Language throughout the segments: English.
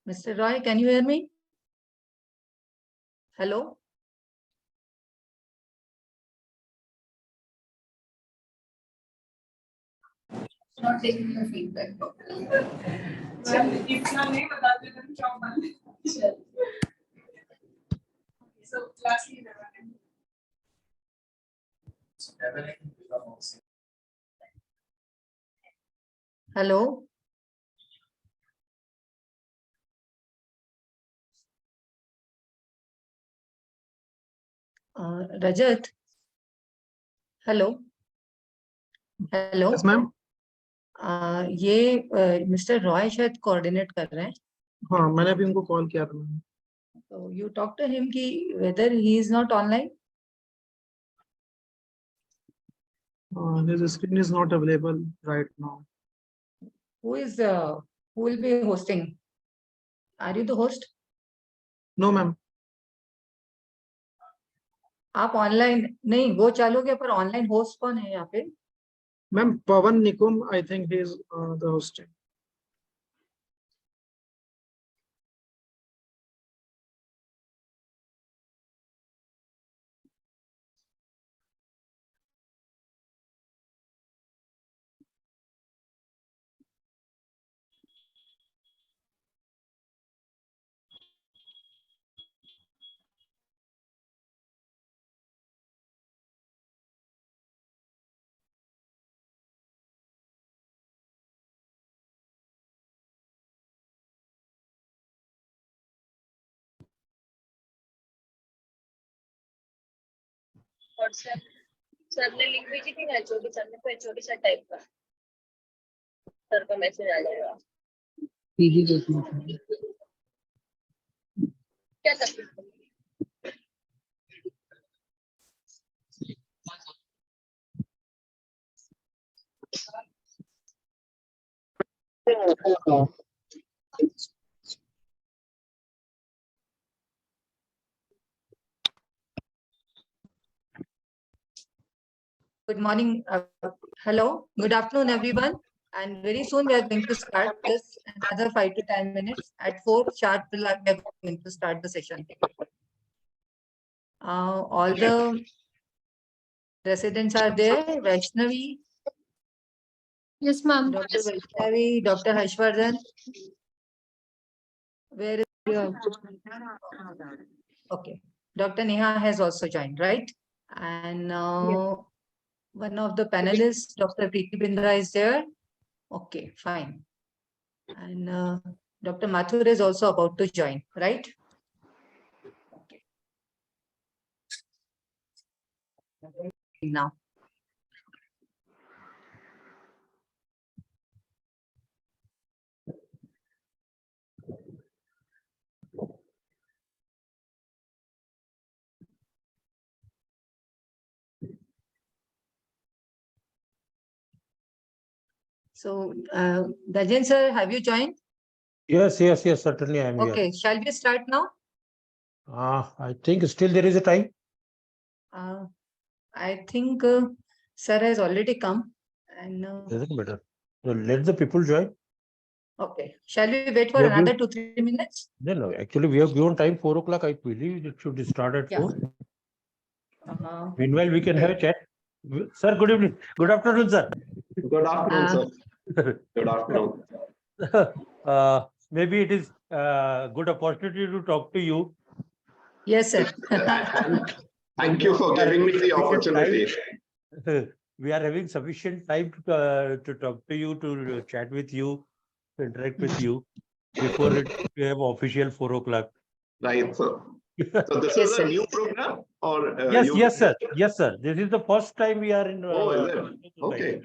Mr. Roy, can you hear me? Hello? Not taking your feedback. So, lastly, Hello? Rajat? Hello? Hello? Yes, ma'am. ये mister Roy शायद coordinate कर रहे हैं. हाँ, मैंने अभी उनको कॉल किया था ma'am. So you talk to him कि whether he is not online. His screen is not available right now. Who will be hosting? Are you the host? No, ma'am. आप ऑनलाइन नहीं, वो चालू गया, पर ऑनलाइन होस्ट कौन है यहाँ पे? Ma'am, Pawan Nikum, I think he is the hosting. और सर ने लिंक भेजी थी ना एचओडी सर ने, तो एचओडी सर टाइप कर, सर का मैसेज आ जाएगा. पीजी को क्या सकते हैं? Good morning. Hello. Good afternoon, everyone. And very soon we are going to start this another 5 to 10 minutes. At 4 sharp, we are going to start the session. All the residents are there. Vaishnavi. yes, ma'am. Dr. Vaishnavi, Dr. Harshvardhan. Where is your... Okay. Dr. Neha has also joined, right? And one of the panelists, Dr. Preeti Bindra, is there. Okay, fine. And Dr. Mathur is also about to join, right? Okay. Now. So, Dajan sir, have you joined? Yes, certainly I am here. Okay, shall we start now? I think still there is a time. I think sir has already come. And Doesn't matter. So let the people join. okay, shall we wait for another 2-3 minutes? No, actually we have given time 4 o'clock. I believe it should start at 4. Meanwhile, we can have a chat. Sir, good evening. Good afternoon, sir. Good afternoon, sir. Good afternoon. Maybe it is a good opportunity to talk to you. Yes, sir. Thank you for giving me the opportunity. We are having sufficient time to talk to you, to chat with you, to interact with you before we have official 4 o'clock. Right, sir. So this Yes, is sir. a new program, or Yes, sir. Yes, sir. This is the first time we are in. Oh, is it? Okay.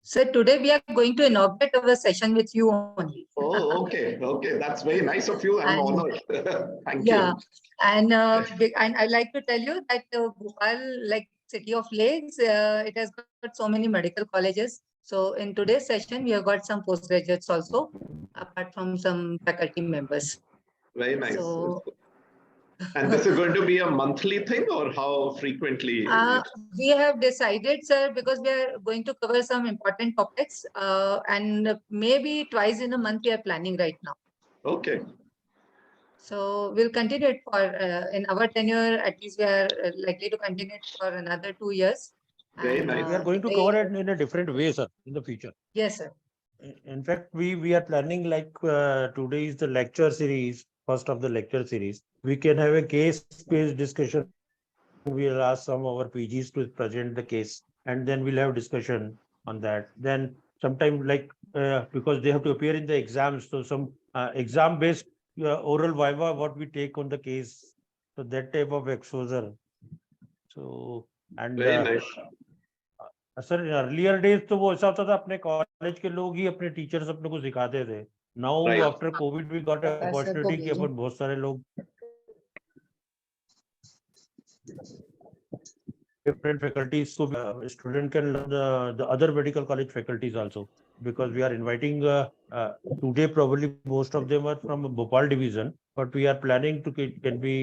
So today we are going to inaugurate our session with you only. Oh, okay. Okay. That's very nice of you. I'm honored. Thank Yeah. you. And I'd like to tell you that Bhopal, like city of lakes, it has got so many medical colleges. So in today's session, we have got some postgraduates also, apart from some faculty members. Very nice. So And this is going to be a monthly thing or how frequently? We have decided, sir, because we are going to cover some important topics, and maybe twice in a month we are planning right now. Okay. So we'll continue it for in our tenure. At least we are likely to continue it for another 2 years. Very And, nice. We are going to cover it in a different way, sir, in the future. Yes, sir. In fact, we are planning like today is the lecture series, first of the lecture series. We can have a case-based discussion. We'll ask some of our PGs to present the case, and then we'll have discussion on that. Then sometime like because they have to appear in the exams, so some exam-based oral viva what we take on the case. So that type of exposure. So and Very nice. Sir earlier days तो वो ऐसा होता था अपने college के लोग ही अपने teachers अपने को सिखाते थे now Right. After covid we got opportunity कि अपन बहुत सारे लोग different faculties so student can learn the other medical college faculties also because we are inviting today probably most of them are from Bhopal division but we are planning to can be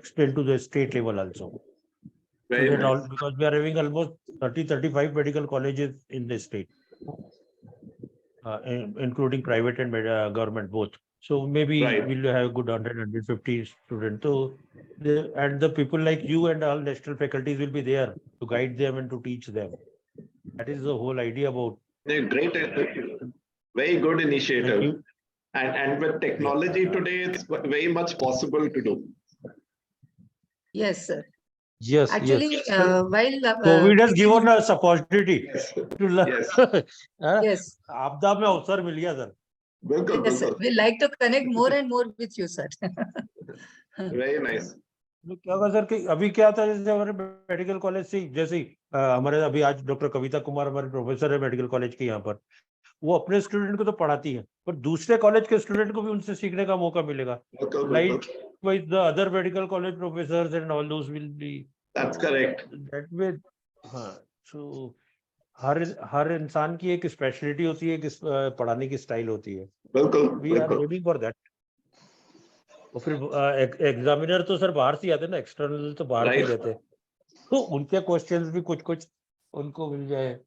extend to the state level also. Very So that nice. all, because we are having almost 30-35 medical colleges in the state, including private and government both. So maybe Right. we'll have a good 100-150 students. So the people like you and all national faculties will be there to guide them and to teach them. That is the whole idea about. Great, very good initiative. Thank you. And with technology today, it's very much possible to do. Yes, sir. Yes, Actually, yes. while COVID has given us opportunity to learn. Yes. yes, आपदा में अवसर मिल गया sir. Bilkul, yes, sir. bilkul. We like to connect more and more with you, sir. Very nice. क्या होगा sir कि अभी क्या था जैसे हमारे मेडिकल कॉलेज से जैसे हमारे अभी आज डॉक्टर कविता कुमार हमारे प्रोफेसर है मेडिकल कॉलेज के यहाँ पर वो अपने स्टूडेंट को तो पढ़ाती है पर दूसरे कॉलेज के स्टूडेंट को भी उनसे सीखने का मौका मिलेगा Bilkul, like bilkul. Wise the other medical college professors and all those will be That's correct. That way. हाँ, सो हर इंसान की एक स्पेशलिटी होती है कि पढ़ाने की स्टाइल होती है. Bilkul, we are bilkul. Aiming for that. और फिर एग्जामिनर तो सर बाहर से आते हैं ना एक्सटर्नल तो बाहर से Right. देते हैं तो उनके क्वेश्चंस भी कुछ उनको मिल जाए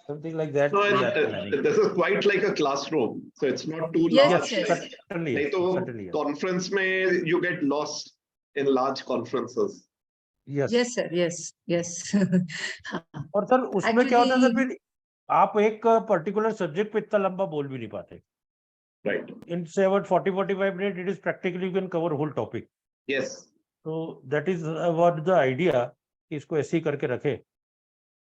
something like that. So this is quite like a classroom. So it's not too Yes, large. yes. नहीं तो conference में you get lost in large conferences. Yes Yes, sir. Yes, yes. और सर उसमें क्या होता है सर Actually, फिर आप एक पर्टिकुलर सब्जेक्ट पे इतना लंबा बोल भी नहीं पाते. Right. In 40-45 minutes it is practically you can cover whole topic. Yes. So that is what the idea कि इसको ऐसे ही करके रखे.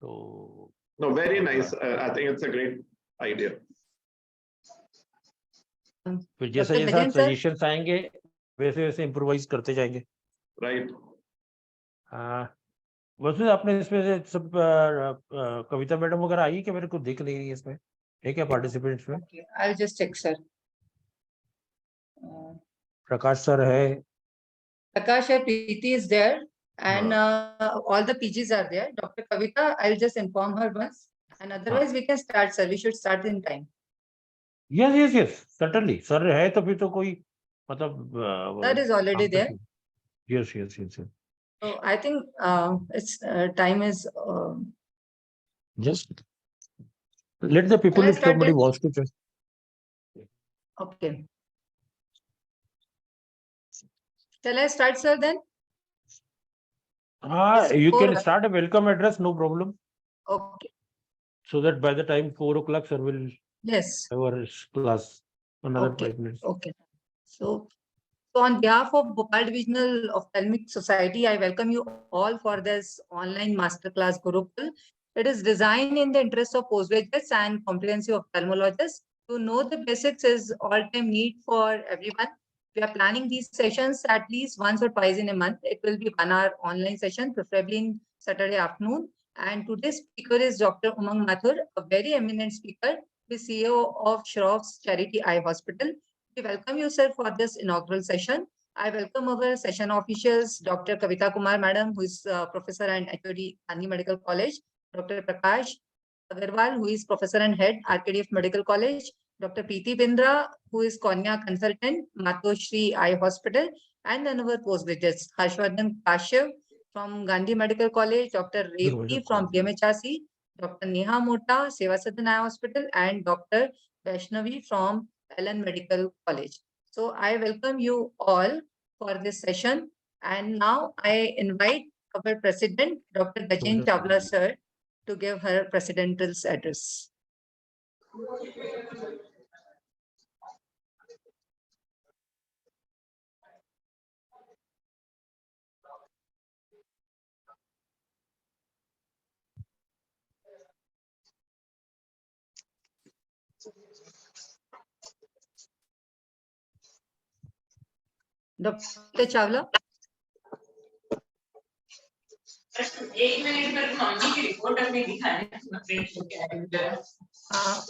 तो No, very nice. I think it's a great idea. फिर जैसे Dr. जैसे Gajan, sir? सजेशंस आएंगे वैसे वैसे इम्प्रोवाइज करते जाएंगे. Right. वैसे आपने इसमें से सब कविता मैडम वगैरह आई कि मेरे को दिख नहीं रही है इसमें है क्या पार्टिसिपेंट्स में. okay, I'll just check, sir. प्रकाश सर है. Prakash and Preeti is there, and all the PGs are there. Dr. Kavita, I'll just inform her once, and otherwise we can start, sir. We should start in time. Yes certainly sir है तो फिर तो कोई मतलब Sir is already there. Yes. So I think it's time is Just let the people Shall I if start somebody then? wants to just. okay. Shall I start, sir? Then Yes, You can 4. start a welcome address, no problem. okay. So that by the time 4 o'clock, sir will Yes. have our class another Okay. 5 minutes. Okay. So on behalf of Bhopal Divisional Ophthalmic Society, I welcome you all for this online masterclass Gurukul. It is designed in the interest of postgraduates and comprehensive ophthalmologists. To know the basics is all-time need for everyone. We are planning these sessions at least once or twice in a month. It will be 1 hour online session, preferably in Saturday afternoon. And today's speaker is Dr. Umang Mathur, a very eminent speaker, the CEO of Shroff's Charity Eye Hospital. We welcome you, sir, for this inaugural session. I welcome our session officials, Dr. Kavita Kumar, madam, who is professor and HOD, Gandhi Medical College, Dr. Prakash Agarwal, who is professor and head, RKDF Medical College, Dr. Preeti Bindra, who is cornea consultant, Matoshri Eye Hospital, And then our postgraduates, Harshvardhan Kashyap from Gandhi Medical College, Dr. Revati from BMHRC, Dr. Neha Mota, Seva Sadan Eye Hospital, and Dr. Vaishnavi from Ellen Medical College. So I welcome you all for this session. And now I invite our president, Dr. Gajen Chawla sir, to give her presidential's address. Dr. Chawla.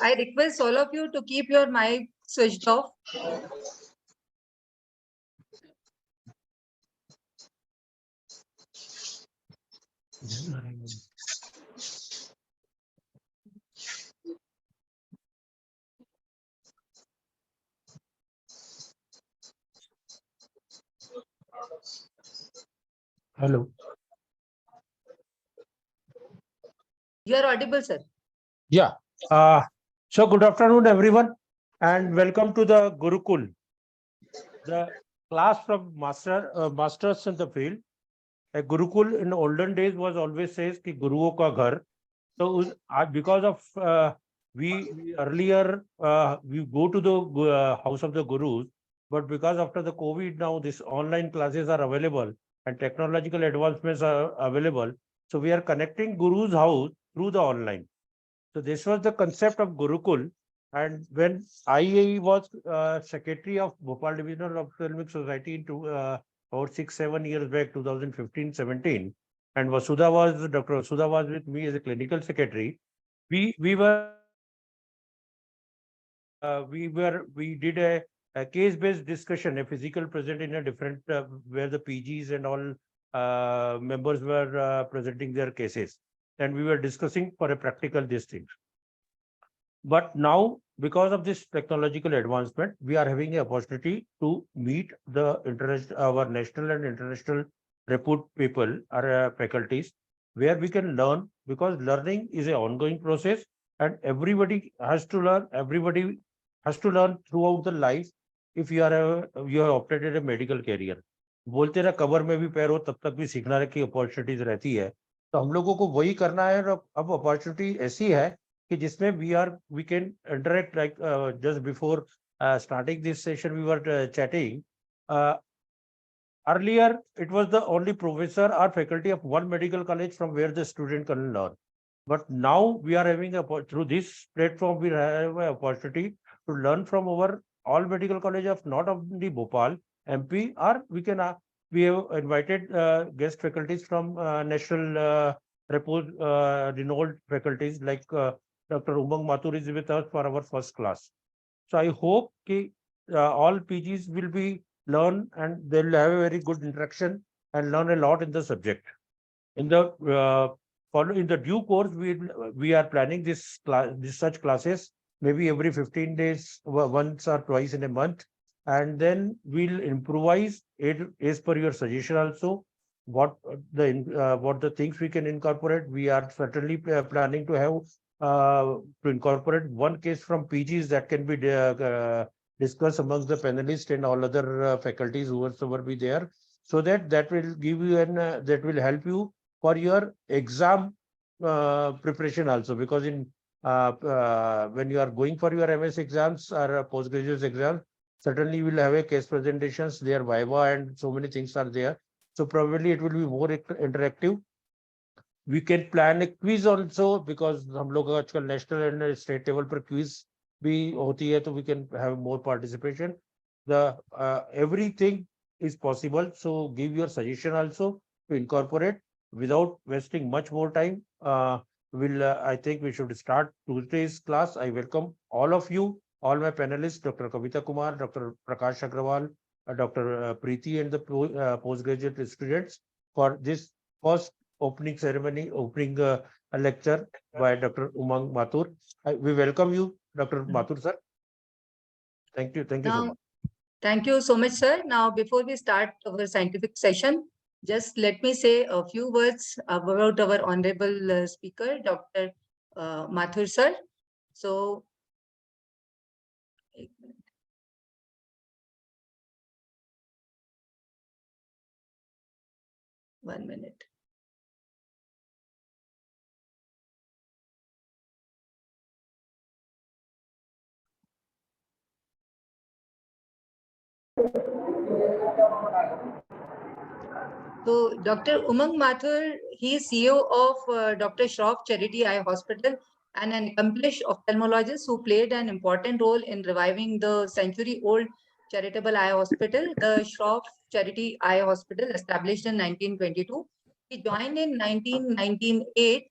I request all of you to keep your mic switched off. Hello. You are audible, sir. Yeah. So good afternoon, everyone, and welcome to the Gurukul, the class from masters in the field. A Gurukul in olden days was always says ki Guruo ka ghar. So because of we earlier we go to the house of the gurus, but because after the COVID now this online classes are available and technological advancements are available, so we are connecting Guru's house through the online. So this was the concept of Gurukul. And when I was secretary of Bhopal Divisional Ophthalmic Society into about 6-7 years back, 2015-17, and Dr. Vasudha was with me as a clinical secretary. We did a case-based discussion, a physical present in a different where the PGs and all members were presenting their cases, and we were discussing for a practical these things. But now, because of this technological advancement, we are having an opportunity to meet our national and international repute people or faculties, where we can learn, because learning is an ongoing process and everybody has to learn. Everybody has to learn throughout the life. If you have opted a medical career, बोलते ना cover में भी पैर हो तब तक भी सीखना की अपॉर्चुनिटीज रहती है, तो हम लोगों को वही करना है। और अब अपॉर्चुनिटी ऐसी है कि जिसमें we can interact, like just before starting this session we were chatting. Earlier it was the only professor or faculty of one medical college from where the student can learn, but now we are having through this platform we have an opportunity to learn from our all medical college of not only Bhopal, MP, or we have invited guest faculties from national renowned faculties like Dr. Umang Mathur is with us for our first class. So I hope that all PGs will be learn and they'll have a very good interaction and learn a lot in the subject. In the due course, we are planning such classes maybe every 15 days, once or twice in a month, and then we'll improvise it as per your suggestion also. What the things we can incorporate, we are certainly planning to have to incorporate one case from PGs that can be discussed amongst the panelists and all other faculties whoever be there, so that will give you that will help you for your exam preparation also, because when you are going for your MS exams or postgraduate exams, certainly you will have a case presentations there, viva, and so many things are there. So probably it will be more interactive. We can plan a quiz also, because हम लोग आजकल national and state level पर quiz भी होती है, तो we can have more participation. Everything is possible. So give your suggestion also to incorporate without wasting much more time. I think we should start today's class. I welcome all of you, all my panelists, Dr. Kavita Kumar, Dr. Prakash Agrawal, Dr. Preeti, and the postgraduate students for this first opening ceremony, opening a lecture by Dr. Umang Mathur. We welcome you, Dr. Mathur, sir. Thank you so much. Thank you so much, sir. Now, before we start our scientific session, just let me say a few words about our honorable speaker, Dr. Mathur, sir. So, 1 minute. So, Dr. Umang Mathur, he is CEO of Dr. Shroff Charity Eye Hospital and an accomplished ophthalmologist who played an important role in reviving the century-old charitable eye hospital, the Shroff Charity Eye Hospital, established in 1922. He joined in 1998.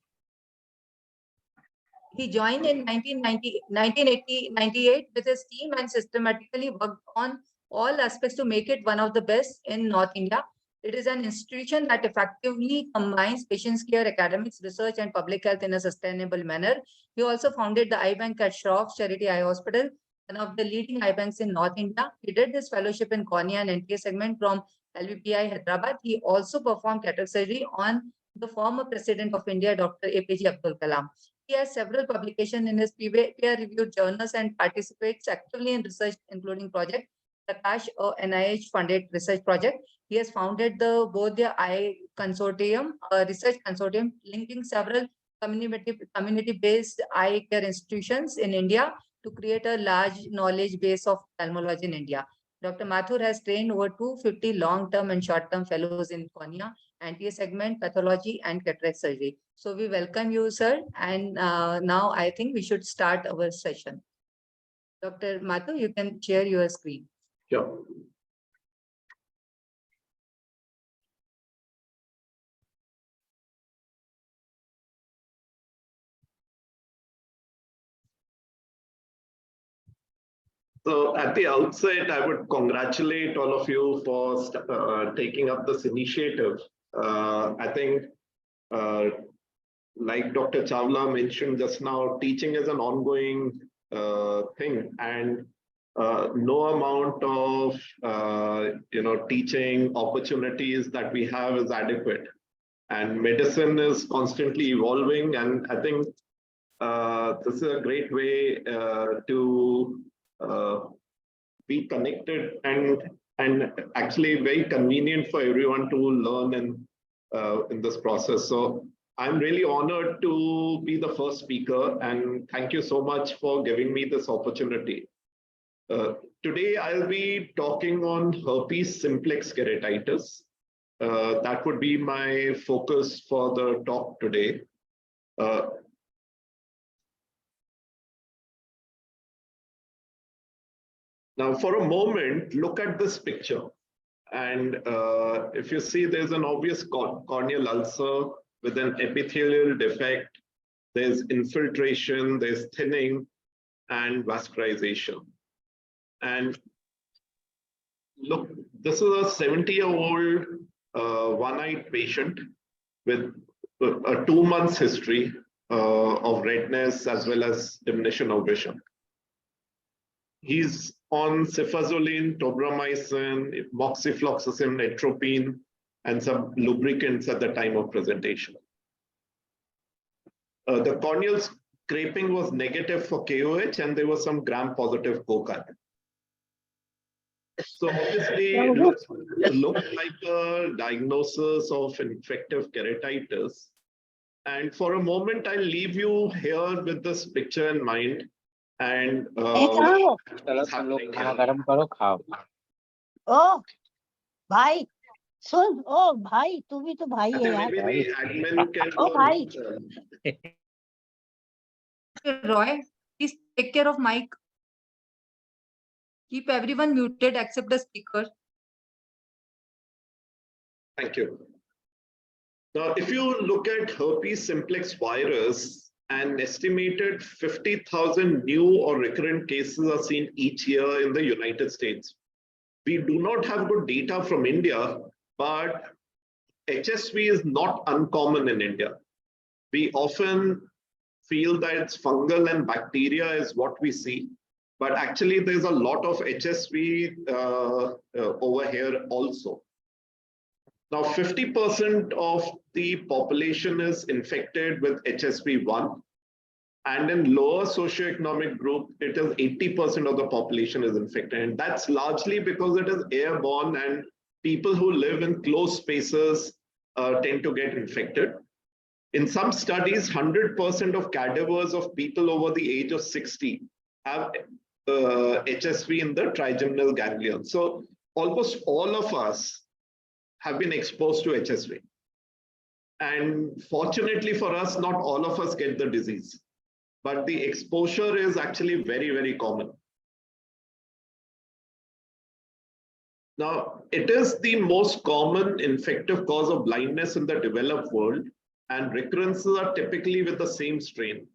He joined in 1998 with his team and systematically worked on all aspects to make it one of the best in North India. It is an institution that effectively combines patient's care, academics, research, and public health in a sustainable manner. He also founded the eye bank at Shroff Charity Eye Hospital, one of the leading eye banks in North India. He did this fellowship in cornea and NTA segment from LVPI Hyderabad. He also performed cataract surgery on the former President of India, Dr. APJ Abdul Kalam. He has several publications in his peer-reviewed journals and participates actively in research, including Project Prakash, a NIH-funded research project. He has founded the Bodhya Eye Consortium, a research consortium linking several community-based eye care institutions in India to create a large knowledge base of ophthalmology in India. Dr. Mathur has trained over 250 long-term and short-term fellows in cornea, NTA segment, pathology, and cataract surgery. So we welcome you, sir. And now I think we should start our session. Dr. Mathur, you can share your screen. Sure. So at the outset, I would congratulate all of you for taking up this initiative. I think, like Dr. Chawla mentioned just now, teaching is an ongoing thing, and no amount of teaching opportunities that we have is adequate. And medicine is constantly evolving, and I think this is a great way to be connected and actually very convenient for everyone to learn in this process. So I'm really honored to be the first speaker, and thank you so much for giving me this opportunity. Today I'll be talking on herpes simplex keratitis. That would be my focus for the talk today. Now, for a moment, look at this picture. And if you see, there's an obvious corneal ulcer with an epithelial defect. There's infiltration, there's thinning, and vascularization. And look, this is a 70-year-old one-eyed patient with a 2 months history of redness as well as diminution of vision. He's on cefazolin, tobramycin, moxifloxacin, atropine, and some lubricants at the time of presentation. The corneal scraping was negative for KOH, and there was some gram-positive co-cut. So obviously, it looked like a diagnosis of infective keratitis. And for a moment, I'll leave you here with this picture in mind. And what's happening here. ओ भाई सुन ओ भाई तू भी तो भाई I है think यार maybe the admin can ओ भाई Roy, please take care of mic. Keep everyone muted except the speaker. Thank you. Now, if you look at herpes simplex virus, an estimated 50,000 new or recurrent cases are seen each year in the United States. We do not have good data from India, but HSV is not uncommon in India. We often feel that it's fungal and bacteria is what we see, but actually there's a lot of HSV over here also. Now, 50% of the population is infected with HSV1, and in lower socioeconomic group, it is 80% of the population is infected. And that's largely because it is airborne, and people who live in closed spaces tend to get infected. In some studies, 100% of cadavers of people over the age of 60 have HSV in the trigeminal ganglion. So almost all of us have been exposed to HSV. And fortunately for us, not all of us get the disease, but the exposure is actually very, very common. Now, it is the most common infective cause of blindness in the developed world, and recurrences are typically with the same strain.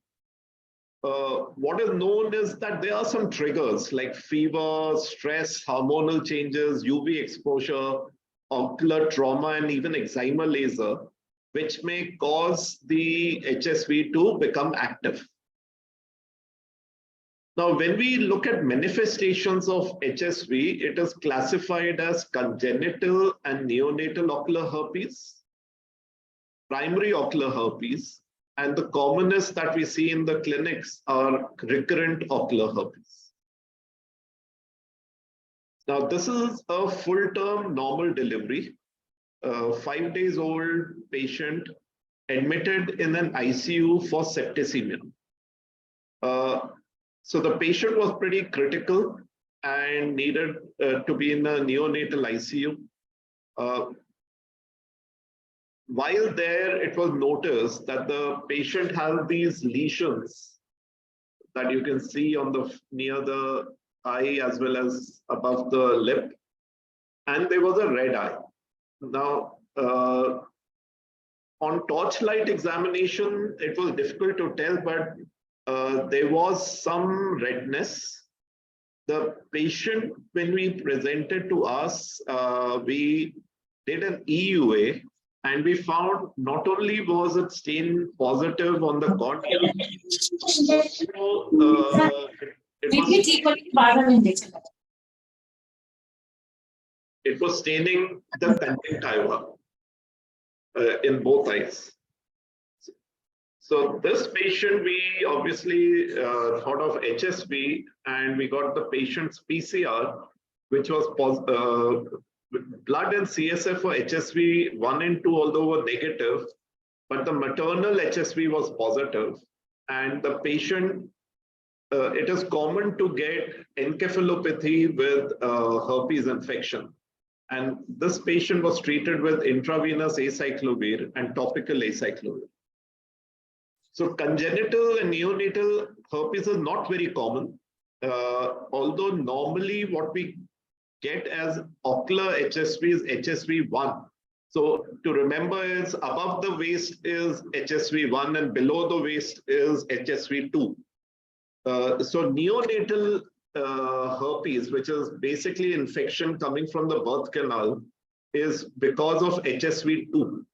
What is known is that there are some triggers like fever, stress, hormonal changes, UV exposure, ocular trauma, and even excimer laser, which may cause the HSV to become active. Now, when we look at manifestations of HSV, it is classified as congenital and neonatal ocular herpes, primary ocular herpes, and the commonest that we see in the clinics are recurrent ocular herpes. Now, this is a full-term normal delivery. 5 days old patient admitted in an ICU for septicemia. So the patient was pretty critical and needed to be in a neonatal ICU. While there, it was noticed that the patient had these lesions that you can see on the near the eye as well as above the lip, and there was a red eye. Now, on torchlight examination, it was difficult to tell, but there was some redness. The patient, when we presented to us, we did an EUA, and we found not only was it stain positive on the cornea, it was staining the conjunctiva in both eyes. So this patient, we obviously thought of HSV, and we got the patient's PCR, which was blood and CSF for HSV 1 and 2, although were negative, but the maternal HSV was positive. And the patient, it is common to get encephalopathy with herpes infection. And this patient was treated with intravenous acyclovir and topical acyclovir. So congenital and neonatal herpes is not very common, although normally what we get as ocular HSV is HSV1. So to remember is above the waist is HSV1 and below the waist is HSV2. So neonatal herpes, which is basically infection coming from the birth canal, is because of HSV2,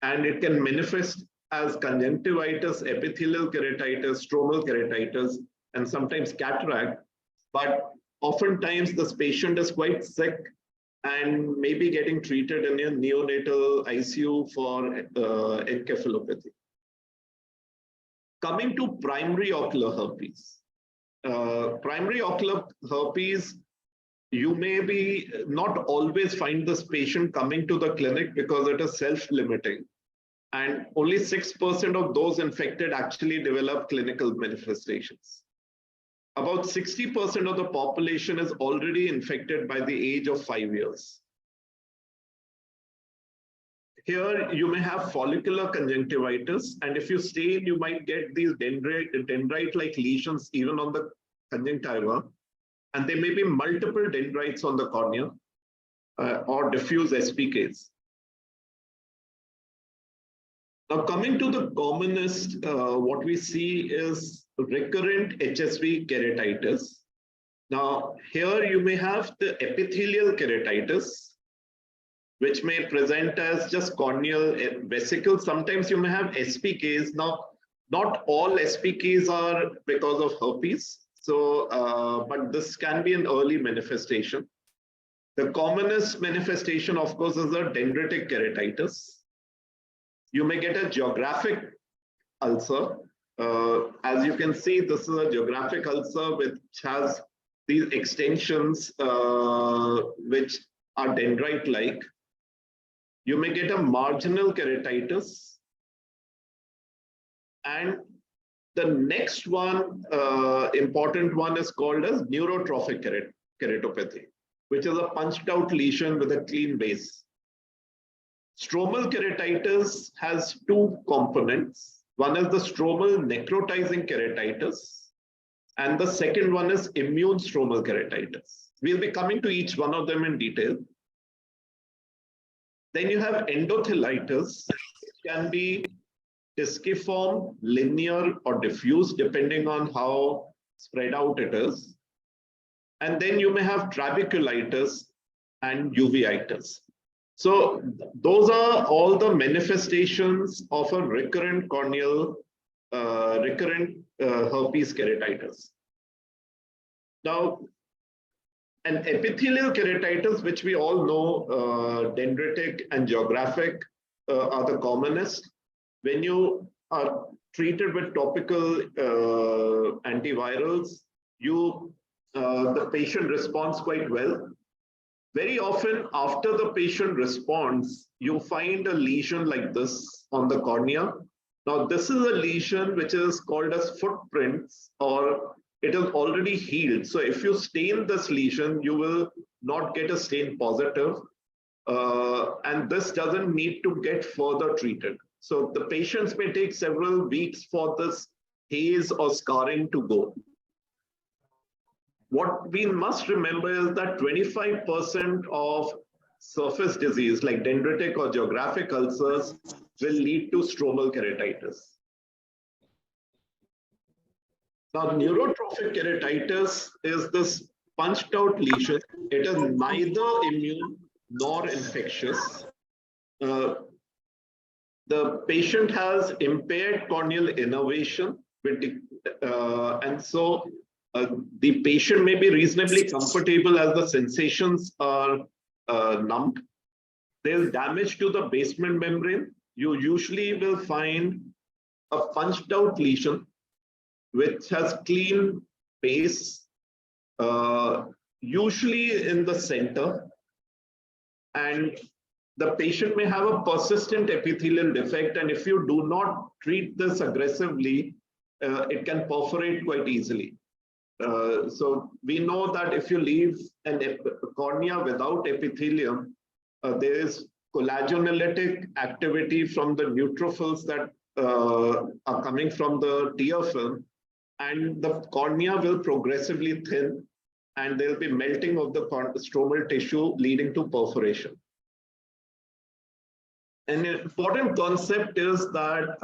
and it can manifest as conjunctivitis, epithelial keratitis, stromal keratitis, and sometimes cataract. But oftentimes this patient is quite sick and may be getting treated in a neonatal ICU for encephalopathy. Coming to primary ocular herpes. Primary ocular herpes, you may be not always find this patient coming to the clinic because it is self-limiting. And only 6% of those infected actually develop clinical manifestations. About 60% of the population is already infected by the age of 5 years. Here you may have follicular conjunctivitis, and if you stain, you might get these dendrite-like lesions even on the conjunctiva, and there may be multiple dendrites on the cornea or diffuse SPKs. Now, coming to the commonest, what we see is recurrent HSV keratitis. Now, here you may have the epithelial keratitis, which may present as just corneal vesicles. Sometimes you may have SPKs. Now, not all SPKs are because of herpes. So, but this can be an early manifestation. The commonest manifestation, of course, is a dendritic keratitis. You may get a geographic ulcer. As you can see, this is a geographic ulcer which has these extensions which are dendrite-like. You may get a marginal keratitis. And the next one, important one, is called as neurotrophic keratopathy, which is a punched out lesion with a clean base. Stromal keratitis has two components. One is the stromal necrotizing keratitis, and the second one is immune stromal keratitis. We'll be coming to each one of them in detail. Then you have endothelitis. It can be disciform, linear, or diffuse, depending on how spread out it is. And then you may have trabeculitis and uveitis. So those are all the manifestations of a recurrent corneal, herpes keratitis. Now, an epithelial keratitis, which we all know, dendritic and geographic are the commonest. When you are treated with topical antivirals, the patient responds quite well. Very often after the patient responds, you find a lesion like this on the cornea. Now, this is a lesion which is called as footprints, or it is already healed. So if you stain this lesion, you will not get a stain positive. And this doesn't need to get further treated. So the patients may take several weeks for this haze or scarring to go. What we must remember is that 25% of surface disease like dendritic or geographic ulcers will lead to stromal keratitis. Now, neurotrophic keratitis is this punched out lesion. It is neither immune nor infectious. The patient has impaired corneal innervation, and so the patient may be reasonably comfortable as the sensations are numbed. There's damage to the basement membrane. You usually will find a punched out lesion which has clean base, usually in the center, and the patient may have a persistent epithelial defect, and if you do not treat this aggressively, it can perforate quite easily. So we know that if you leave a cornea without epithelium, there is collagenolatic activity from the neutrophils that are coming from the tear film, and the cornea will progressively thin, and there will be melting of the stromal tissue leading to perforation. An important concept is that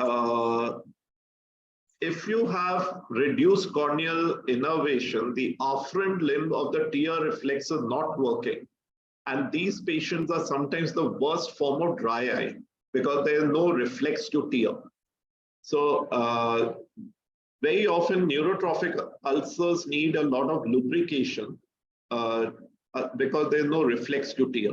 if you have reduced corneal innervation, the afferent limb of the tear reflex is not working. And these patients are sometimes the worst form of dry eye because there is no reflex to tear. So very often neurotrophic ulcers need a lot of lubrication because there is no reflex to tear.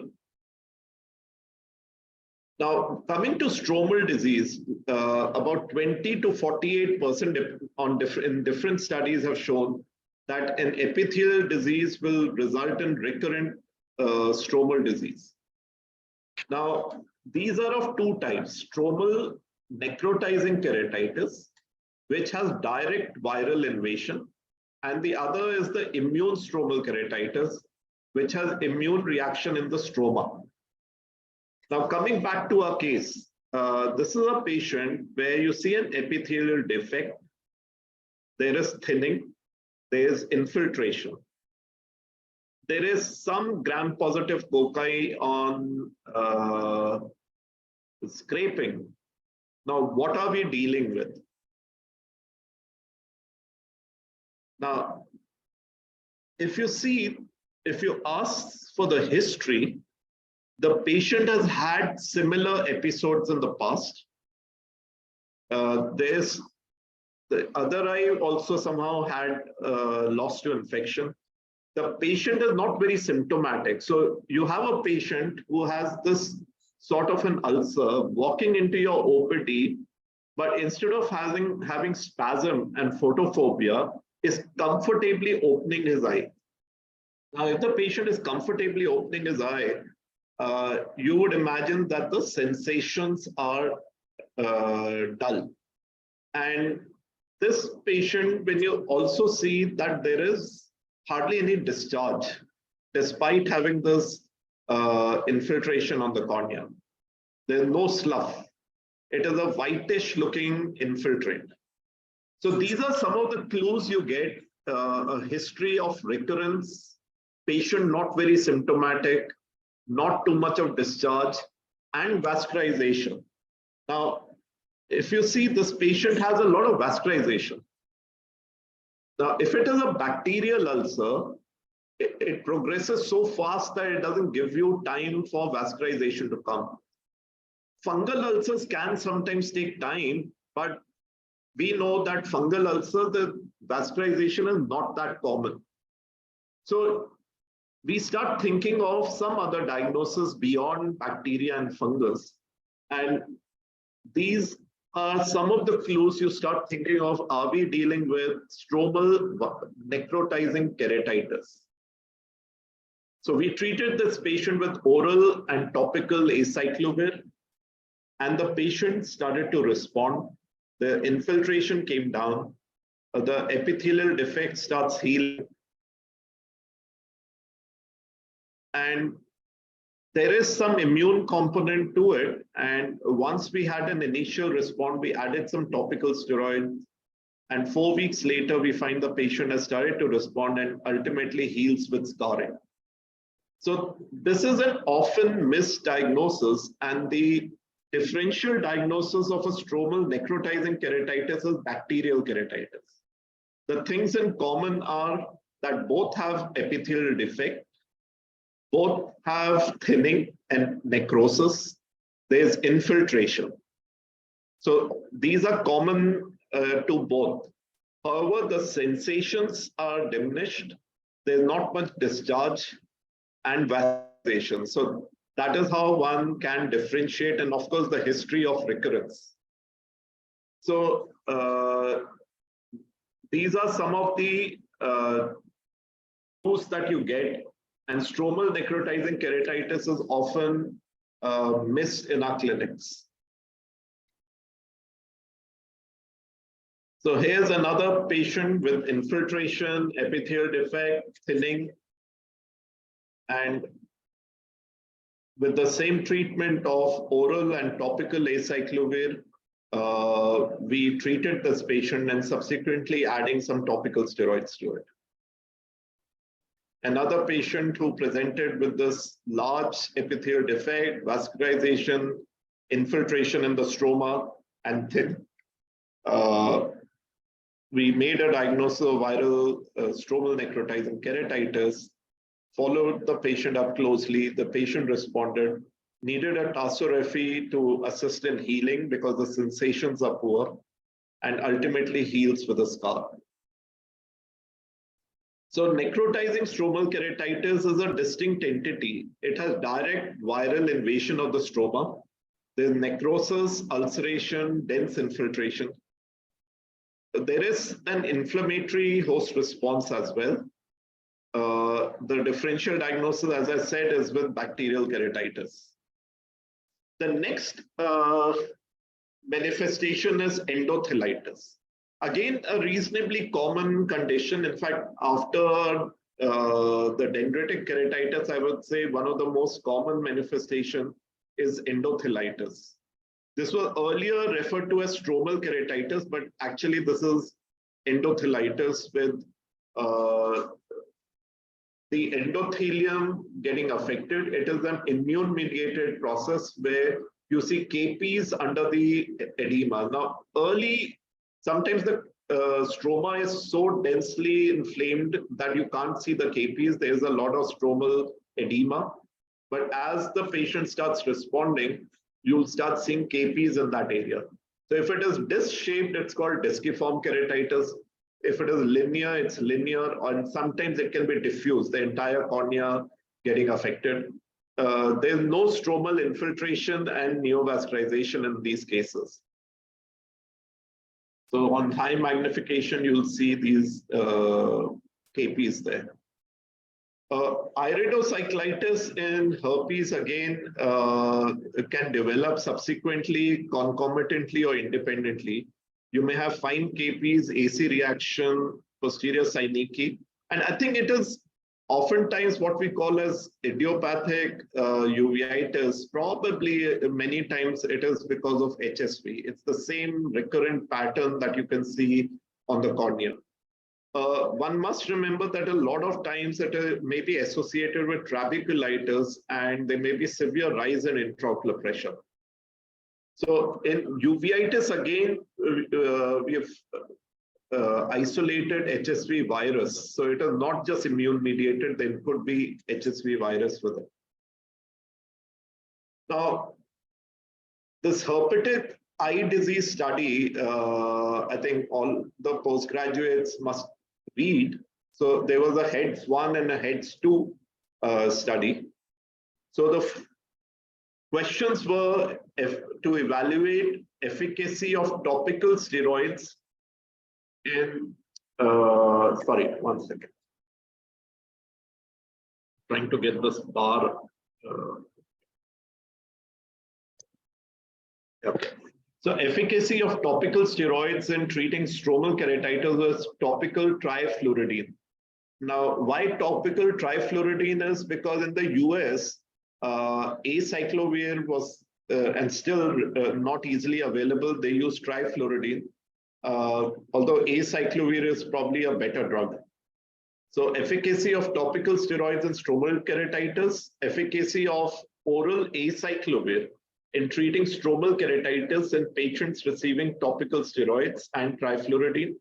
Now, coming to stromal disease, about 20 to 48% in different studies have shown that an epithelial disease will result in recurrent stromal disease. Now, these are of two types: stromal necrotizing keratitis, which has direct viral invasion, and the other is the immune stromal keratitis, which has immune reaction in the stroma. Now, coming back to our case, this is a patient where you see an epithelial defect. There is thinning, there is infiltration. There is some gram-positive foci on scraping. Now, what are we dealing with? Now, if you ask for the history, the patient has had similar episodes in the past. There's The other eye also somehow had lost to infection. The patient is not very symptomatic. So you have a patient who has this sort of an ulcer walking into your OPD, but instead of having spasm and photophobia, is comfortably opening his eye. Now, if the patient is comfortably opening his eye, you would imagine that the sensations are dull. And this patient, when you also see that there is hardly any discharge, despite having this infiltration on the cornea. There's no slough. It is a whitish looking infiltrate. So these are some of the clues you get, a history of recurrence, patient not very symptomatic, not too much of discharge, and vascularization. Now, if you see, this patient has a lot of vascularization. Now, if it is a bacterial ulcer, it progresses so fast that it doesn't give you time for vascularization to come. Fungal ulcers can sometimes take time, but we know that fungal ulcer, the vascularization is not that common. So we start thinking of some other diagnosis beyond bacteria and fungus. And these are some of the clues you start thinking of. Are we dealing with stromal necrotizing keratitis? So we treated this patient with oral and topical acyclovir, and the patient started to respond. The infiltration came down, the epithelial defect starts healing, and there is some immune component to it. And once we had an initial response, we added some topical steroids, and 4 weeks later, we find the patient has started to respond and ultimately heals with scarring. So this is an often misdiagnosis, and the differential diagnosis of a stromal necrotizing keratitis is bacterial keratitis. The things in common are that both have epithelial defect, both have thinning and necrosis. There's infiltration. So these are common to both. However, the sensations are diminished. There's not much discharge and vascularization. So that is how one can differentiate, and of course, the history of recurrence. So these are some of the clues that you get. And stromal necrotizing keratitis is often missed in our clinics. So here's another patient with infiltration, epithelial defect, thinning, and with the same treatment of oral and topical acyclovir, we treated this patient and subsequently adding some topical steroids to it. Another patient who presented with this large epithelial defect, vascularization, infiltration in the stroma, and thin. We made a diagnosis of viral stromal necrotizing keratitis, followed the patient up closely. The patient responded, needed a tarsorrhaphy to assist in healing because the sensations are poor, and ultimately heals with a scar. So necrotizing stromal keratitis is a distinct entity. It has direct viral invasion of the stroma. There's necrosis, ulceration, dense infiltration. There is an inflammatory host response as well. The differential diagnosis, as I said, is with bacterial keratitis. The next manifestation is endothelitis. Again, a reasonably common condition. In fact, after the dendritic keratitis, I would say one of the most common manifestation is endothelitis. This was earlier referred to as stromal keratitis, but actually this is endothelitis with the endothelium getting affected. It is an immune-mediated process where you see KPs under the edema. Now, sometimes the stroma is so densely inflamed that you can't see the KPs. There's a lot of stromal edema. But as the patient starts responding, you'll start seeing KPs in that area. So if it is disc-shaped, it's called disciform keratitis. If it is linear, it's linear, and sometimes it can be diffuse, the entire cornea getting affected. There's no stromal infiltration and neovascularization in these cases. So on high magnification, you'll see these KPs there. Iridocyclitis in herpes again can develop subsequently, concomitantly, or independently. You may have fine KPs, AC reaction, posterior synecdoche, and I think it is oftentimes what we call as idiopathic uveitis. Probably many times it is because of HSV. It's the same recurrent pattern that you can see on the cornea. One must remember that a lot of times it may be associated with trabeculitis, and there may be severe rise in intraocular pressure. So in uveitis, again, we have isolated HSV virus. So it is not just immune mediated, there could be HSV virus with it. Now, this herpetic eye disease study, I think all the postgraduates must read. So there was a HEADS 1 and a HEADS 2 study. So the questions were to evaluate efficacy of topical steroids in, sorry, 1 second. Trying to get this bar. Okay. So efficacy of topical steroids in treating stromal keratitis was topical trifluridine. Now, why topical trifluridine is because in the US, acyclovir was and still not easily available. They use trifluridine, although acyclovir is probably a better drug. So efficacy of topical steroids in stromal keratitis, efficacy of oral acyclovir in treating stromal keratitis in patients receiving topical steroids and trifluridine,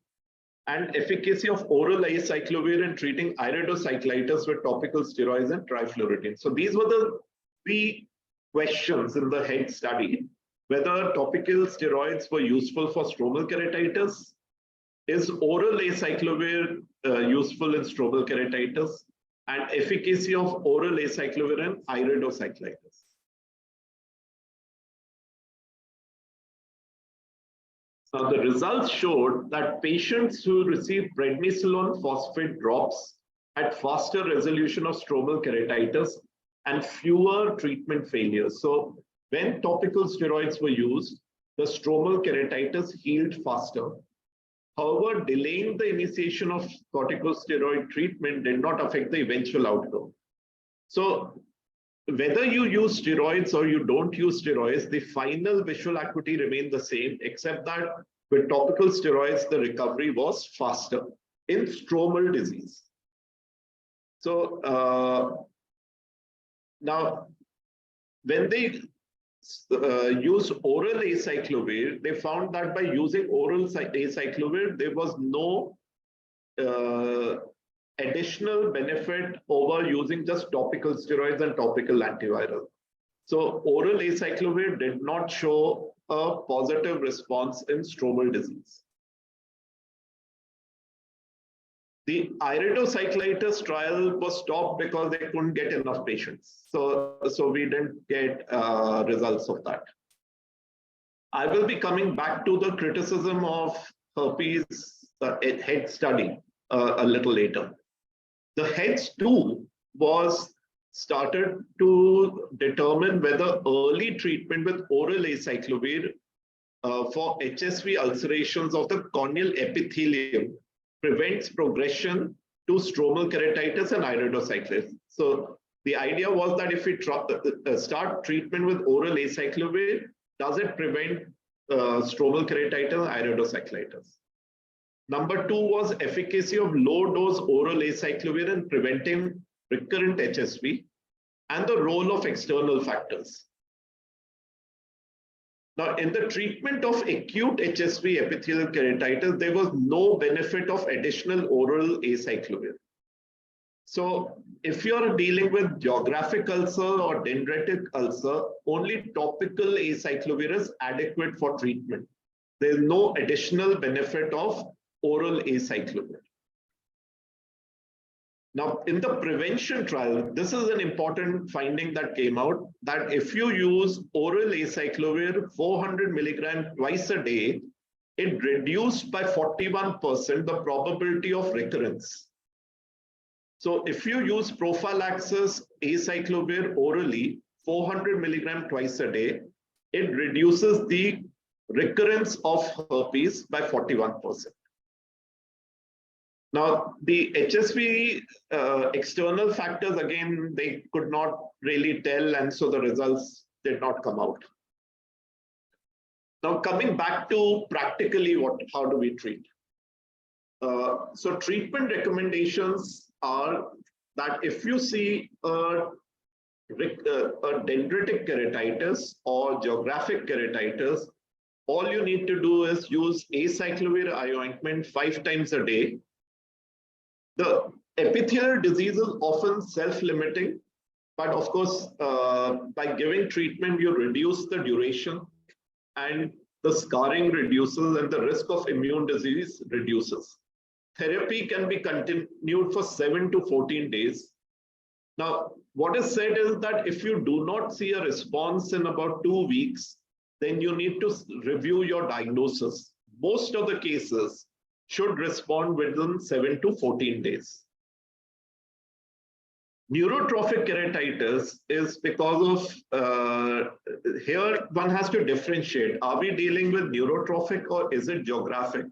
and efficacy of oral acyclovir in treating iridocyclitis with topical steroids and trifluridine. So these were the 3 questions in the HEAD study: whether topical steroids were useful for stromal keratitis, is oral acyclovir useful in stromal keratitis, and efficacy of oral acyclovir in iridocyclitis. Now, the results showed that patients who received prednisolone phosphate drops had faster resolution of stromal keratitis and fewer treatment failures. So when topical steroids were used, the stromal keratitis healed faster. However, delaying the initiation of corticosteroid treatment did not affect the eventual outcome. So whether you use steroids or you don't use steroids, the final visual acuity remained the same, except that with topical steroids, the recovery was faster in stromal disease. So now, when they use oral acyclovir, they found that by using oral acyclovir, there was no additional benefit over using just topical steroids and topical antiviral. So oral acyclovir did not show a positive response in stromal disease. The iridocyclitis trial was stopped because they couldn't get enough patients. So we didn't get results of that. I will be coming back to the criticism of herpes HEAD study a little later. The HEADS 2 was started to determine whether early treatment with oral acyclovir for HSV ulcerations of the corneal epithelium prevents progression to stromal keratitis and iridocyclitis. So the idea was that if we start treatment with oral acyclovir, does it prevent stromal keratitis and iridocyclitis? Number 2 was efficacy of low-dose oral acyclovir in preventing recurrent HSV and the role of external factors. Now, in the treatment of acute HSV epithelial keratitis, there was no benefit of additional oral acyclovir. So if you're dealing with geographic ulcer or dendritic ulcer, only topical acyclovir is adequate for treatment. There's no additional benefit of oral acyclovir. Now, in the prevention trial, this is an important finding that came out, that if you use oral acyclovir 400 milligram twice a day, it reduced by 41% the probability of recurrence. So if you use prophylaxis acyclovir orally 400 milligram twice a day, it reduces the recurrence of herpes by 41%. Now, the HSV external factors, again, they could not really tell, and so the results did not come out. Now, coming back to practically how do we treat? So treatment recommendations are that if you see a dendritic keratitis or geographic keratitis, all you need to do is use acyclovir eye ointment 5 times a day. The epithelial disease is often self-limiting, but of course, by giving treatment, you reduce the duration and the scarring reduces and the risk of immune disease reduces. Therapy can be continued for 7 to 14 days. Now, what is said is that if you do not see a response in about 2 weeks, then you need to review your diagnosis. Most of the cases should respond within 7 to 14 days. Neurotrophic keratitis is because of, here one has to differentiate. Are we dealing with neurotrophic or is it geographic?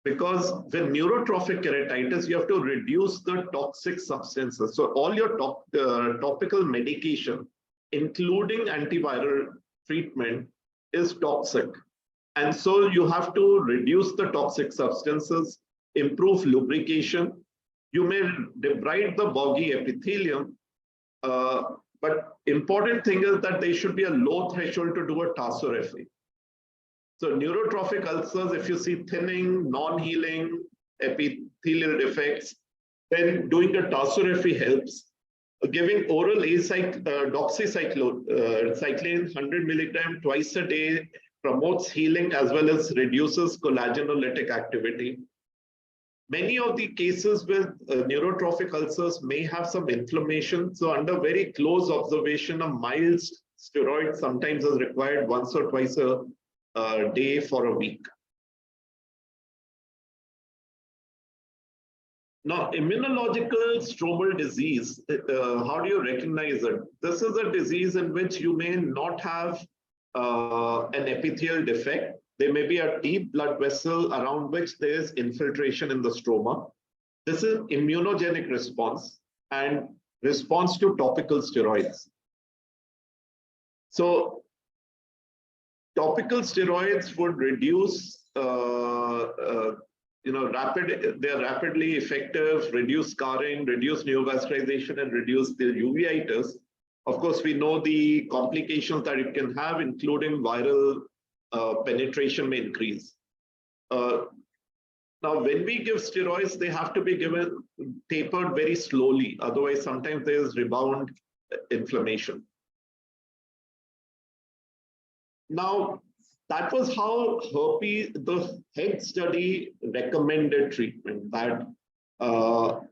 Because with neurotrophic keratitis, you have to reduce the toxic substances. So all your topical medication, including antiviral treatment, is toxic. And so you have to reduce the toxic substances, improve lubrication. You may debride the boggy epithelium, but important thing is that there should be a low threshold to do a tarsorrhaphy. So neurotrophic ulcers, if you see thinning, non-healing, epithelial defects, then doing a tarsorrhaphy helps. Giving oral doxycycline 100 milligram twice a day promotes healing as well as reduces collagenolithic activity. Many of the cases with neurotrophic ulcers may have some inflammation. So under very close observation, a mild steroid sometimes is required once or twice a day for a week. Now, immunological stromal disease, how do you recognize it? This is a disease in which you may not have an epithelial defect. There may be a deep blood vessel around which there is infiltration in the stroma. This is immunogenic response and response to topical steroids. So topical steroids would reduce, they are rapidly effective, reduce scarring, reduce neovascularization, and reduce the uveitis. Of course, we know the complications that it can have, including viral penetration may increase. Now, when we give steroids, they have to be given tapered very slowly. Otherwise, sometimes there is rebound inflammation. Now, that was how the HEAD study recommended treatment, that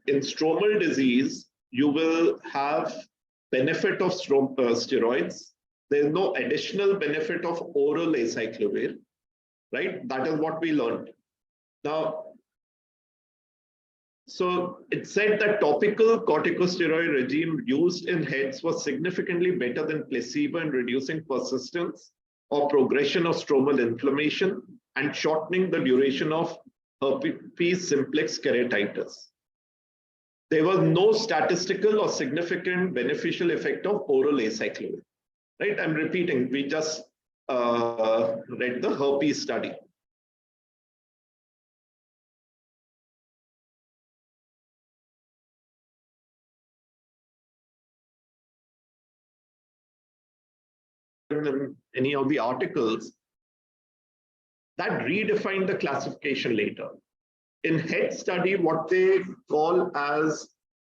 in stromal disease, you will have benefit of steroids. There's no additional benefit of oral acyclovir, right? That is what we learned. Now, so it said that topical corticosteroid regime used in heads was significantly better than placebo in reducing persistence or progression of stromal inflammation and shortening the duration of herpes simplex keratitis. There was no statistical or significant beneficial effect of oral acyclovir. Right? I'm repeating, we just read the herpes study. In any of the articles that redefined the classification later. In HEAD study, what they call as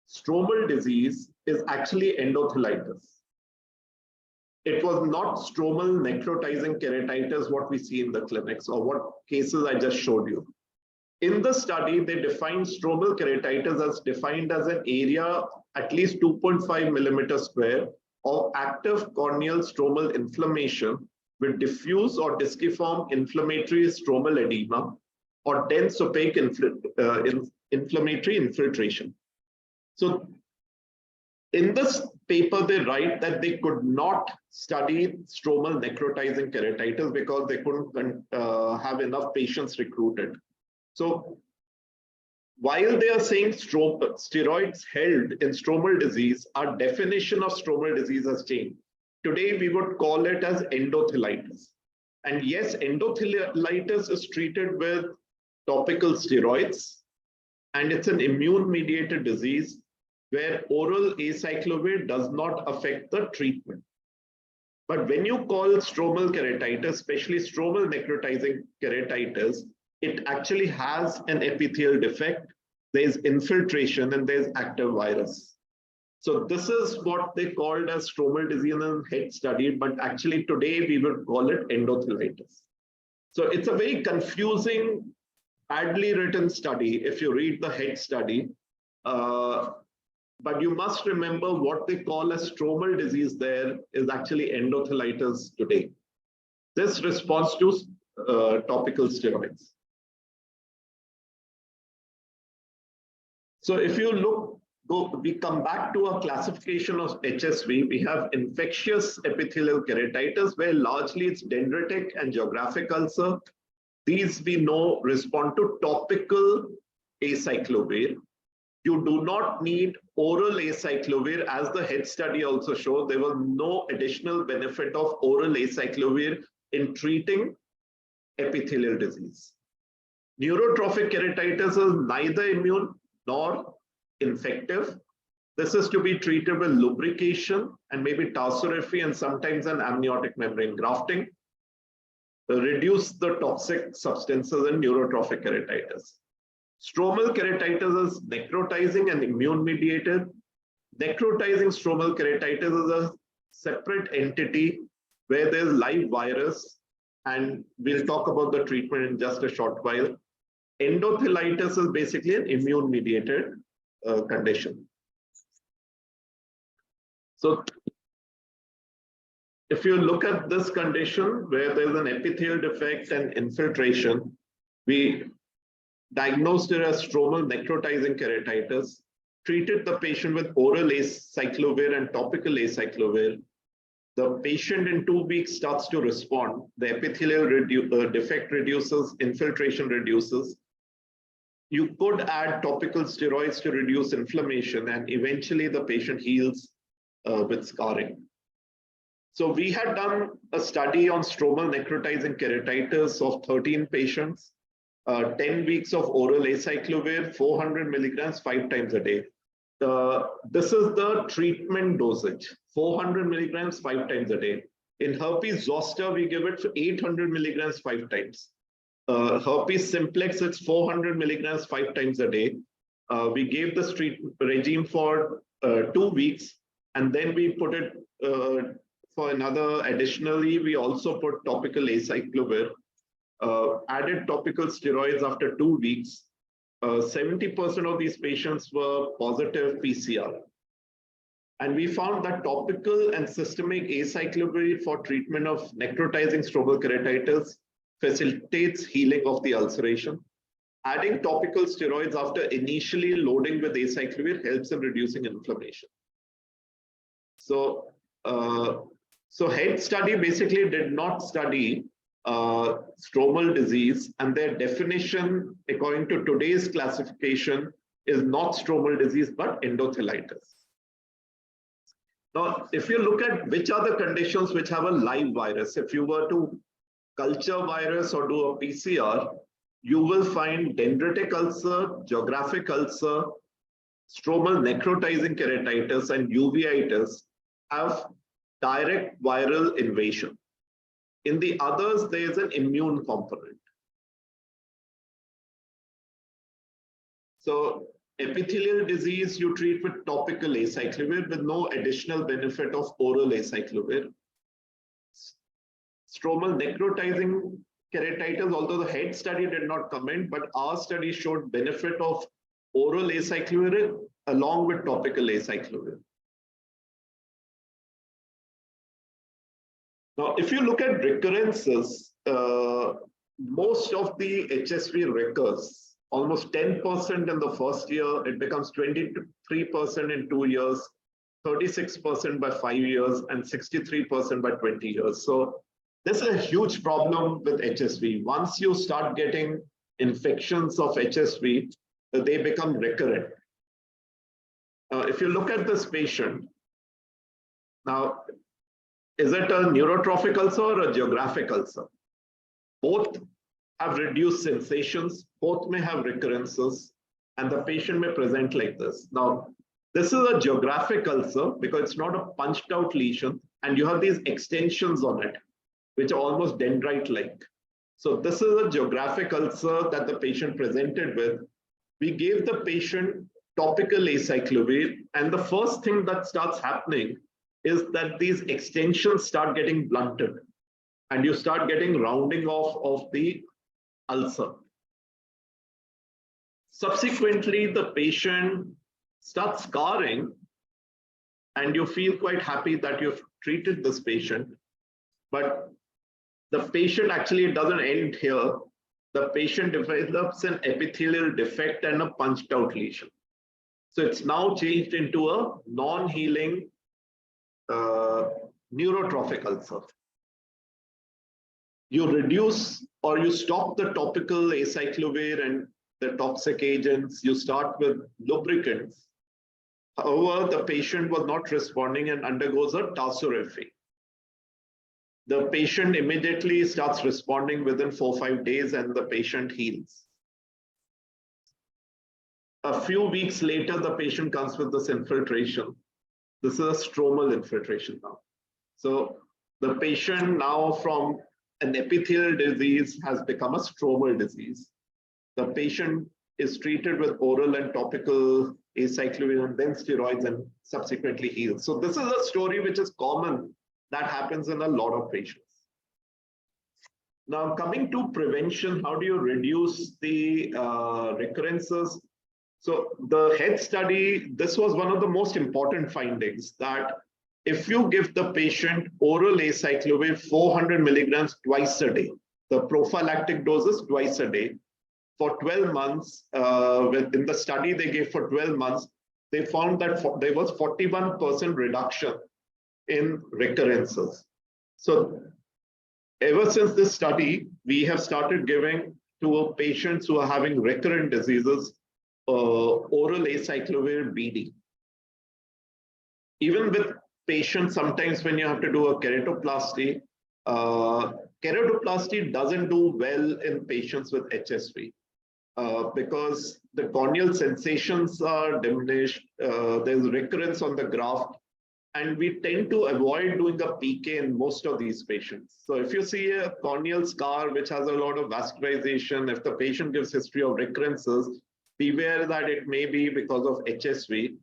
stromal disease is actually endothelitis. it was not stromal necrotizing keratitis, what we see in the clinics or what cases I just showed you. In the study, they defined stromal keratitis as defined as an area at least 2.5 millimeters square of active corneal stromal inflammation with diffuse or disciform inflammatory stromal edema or dense opaque inflammatory infiltration. So in this paper, they write that they could not study stromal necrotizing keratitis because they couldn't have enough patients recruited. So while they are saying steroids held in stromal disease, our definition of stromal disease has changed. Today, we would call it as endothelitis. And yes, endothelitis is treated with topical steroids, and it's an immune-mediated disease where oral acyclovir does not affect the treatment. But when you call stromal keratitis, especially stromal necrotizing keratitis, it actually has an epithelial defect. There's infiltration and there's active virus. So this is what they called as stromal disease in head study, but actually today we would call it endothelitis. So it's a very confusing, badly written study if you read the head study. But you must remember what they call as stromal disease there is actually endothelitis today. This responds to topical steroids. So if you look, we come back to our classification of HSV. We have infectious epithelial keratitis, where largely it's dendritic and geographic ulcer. These we know respond to topical acyclovir. You do not need oral acyclovir. As the head study also showed, there was no additional benefit of oral acyclovir in treating epithelial disease. Neurotrophic keratitis is neither immune nor infective. This is to be treated with lubrication and maybe tarsorrhaphy and sometimes an amniotic membrane grafting. Reduce the toxic substances in neurotrophic keratitis. Stromal keratitis is necrotizing and immune-mediated. Necrotizing stromal keratitis is a separate entity where there's live virus, and we'll talk about the treatment in just a short while. Endothelitis is basically an immune-mediated condition. So if you look at this condition where there's an epithelial defect and infiltration, we diagnosed it as stromal necrotizing keratitis, treated the patient with oral acyclovir and topical acyclovir. The patient in 2 weeks starts to respond. The epithelial defect reduces, infiltration reduces. You could add topical steroids to reduce inflammation, and eventually the patient heals with scarring. So we had done a study on stromal necrotizing keratitis of 13 patients, 10 weeks of oral acyclovir, 400 milligrams 5 times a day. This is the treatment dosage, 400 milligrams 5 times a day. In herpes zoster, we give it 800 milligrams 5 times. Herpes simplex, it's 400 milligrams 5 times a day. We gave this treatment regime for 2 weeks, and then we put it for another. Additionally, we also put topical acyclovir, added topical steroids after 2 weeks. 70% of these patients were positive PCR. And we found that topical and systemic acyclovir for treatment of necrotizing stromal keratitis facilitates healing of the ulceration. Adding topical steroids after initially loading with acyclovir helps in reducing inflammation. So, head study basically did not study stromal disease, and their definition, according to today's classification, is not stromal disease but endothelitis. Now, if you look at which are the conditions which have a live virus, if you were to culture virus or do a PCR, you will find dendritic ulcer, geographic ulcer, stromal necrotizing keratitis, and uveitis have direct viral invasion. In the others, there is an immune component. So epithelial disease, you treat with topical acyclovir with no additional benefit of oral acyclovir. Stromal necrotizing keratitis, although the head study did not comment, but our study showed benefit of oral acyclovir along with topical acyclovir. Now, if you look at recurrences, most of the HSV recurs, almost 10% in the first year, it becomes 23% in 2 years, 36% by 5 years, and 63% by 20 years. So this is a huge problem with HSV. Once you start getting infections of HSV, they become recurrent. If you look at this patient, now, is it a neurotrophic ulcer or a geographic ulcer? Both have reduced sensations, both may have recurrences, and the patient may present like this. Now, this is a geographic ulcer because it's not a punched out lesion, and you have these extensions on it, which are almost dendrite-like. So this is a geographic ulcer that the patient presented with. We gave the patient topical acyclovir, and the first thing that starts happening is that these extensions start getting blunted, and you start getting rounding off of the ulcer. Subsequently, the patient starts scarring, and you feel quite happy that you've treated this patient. But the patient actually doesn't end here. The patient develops an epithelial defect and a punched out lesion. So it's now changed into a non-healing neurotrophic ulcer. You reduce or you stop the topical acyclovir and the toxic agents, you start with lubricants. However, the patient was not responding and undergoes a tarsorrhaphy. The patient immediately starts responding within 4 or 5 days, and the patient heals. A few weeks later, the patient comes with this infiltration. This is a stromal infiltration now. So the patient now from an epithelial disease has become a stromal disease. The patient is treated with oral and topical acyclovir and then steroids and subsequently heals. So this is a story which is common that happens in a lot of patients. Now coming to prevention, how do you reduce the recurrences? So the head study, this was one of the most important findings, that if you give the patient oral acyclovir 400 milligrams twice a day, the prophylactic doses twice a day, for 12 months, in the study they gave for 12 months, they found that there was 41% reduction in recurrences. So ever since this study, we have started giving to patients who are having recurrent diseases oral acyclovir BD. Even with patients, sometimes when you have to do a keratoplasty, keratoplasty doesn't do well in patients with HSV because the corneal sensations are diminished, there's recurrence on the graft, and we tend to avoid doing a PK in most of these patients. So if you see a corneal scar which has a lot of vascularization, if the patient gives history of recurrences, beware that it may be because of HSV.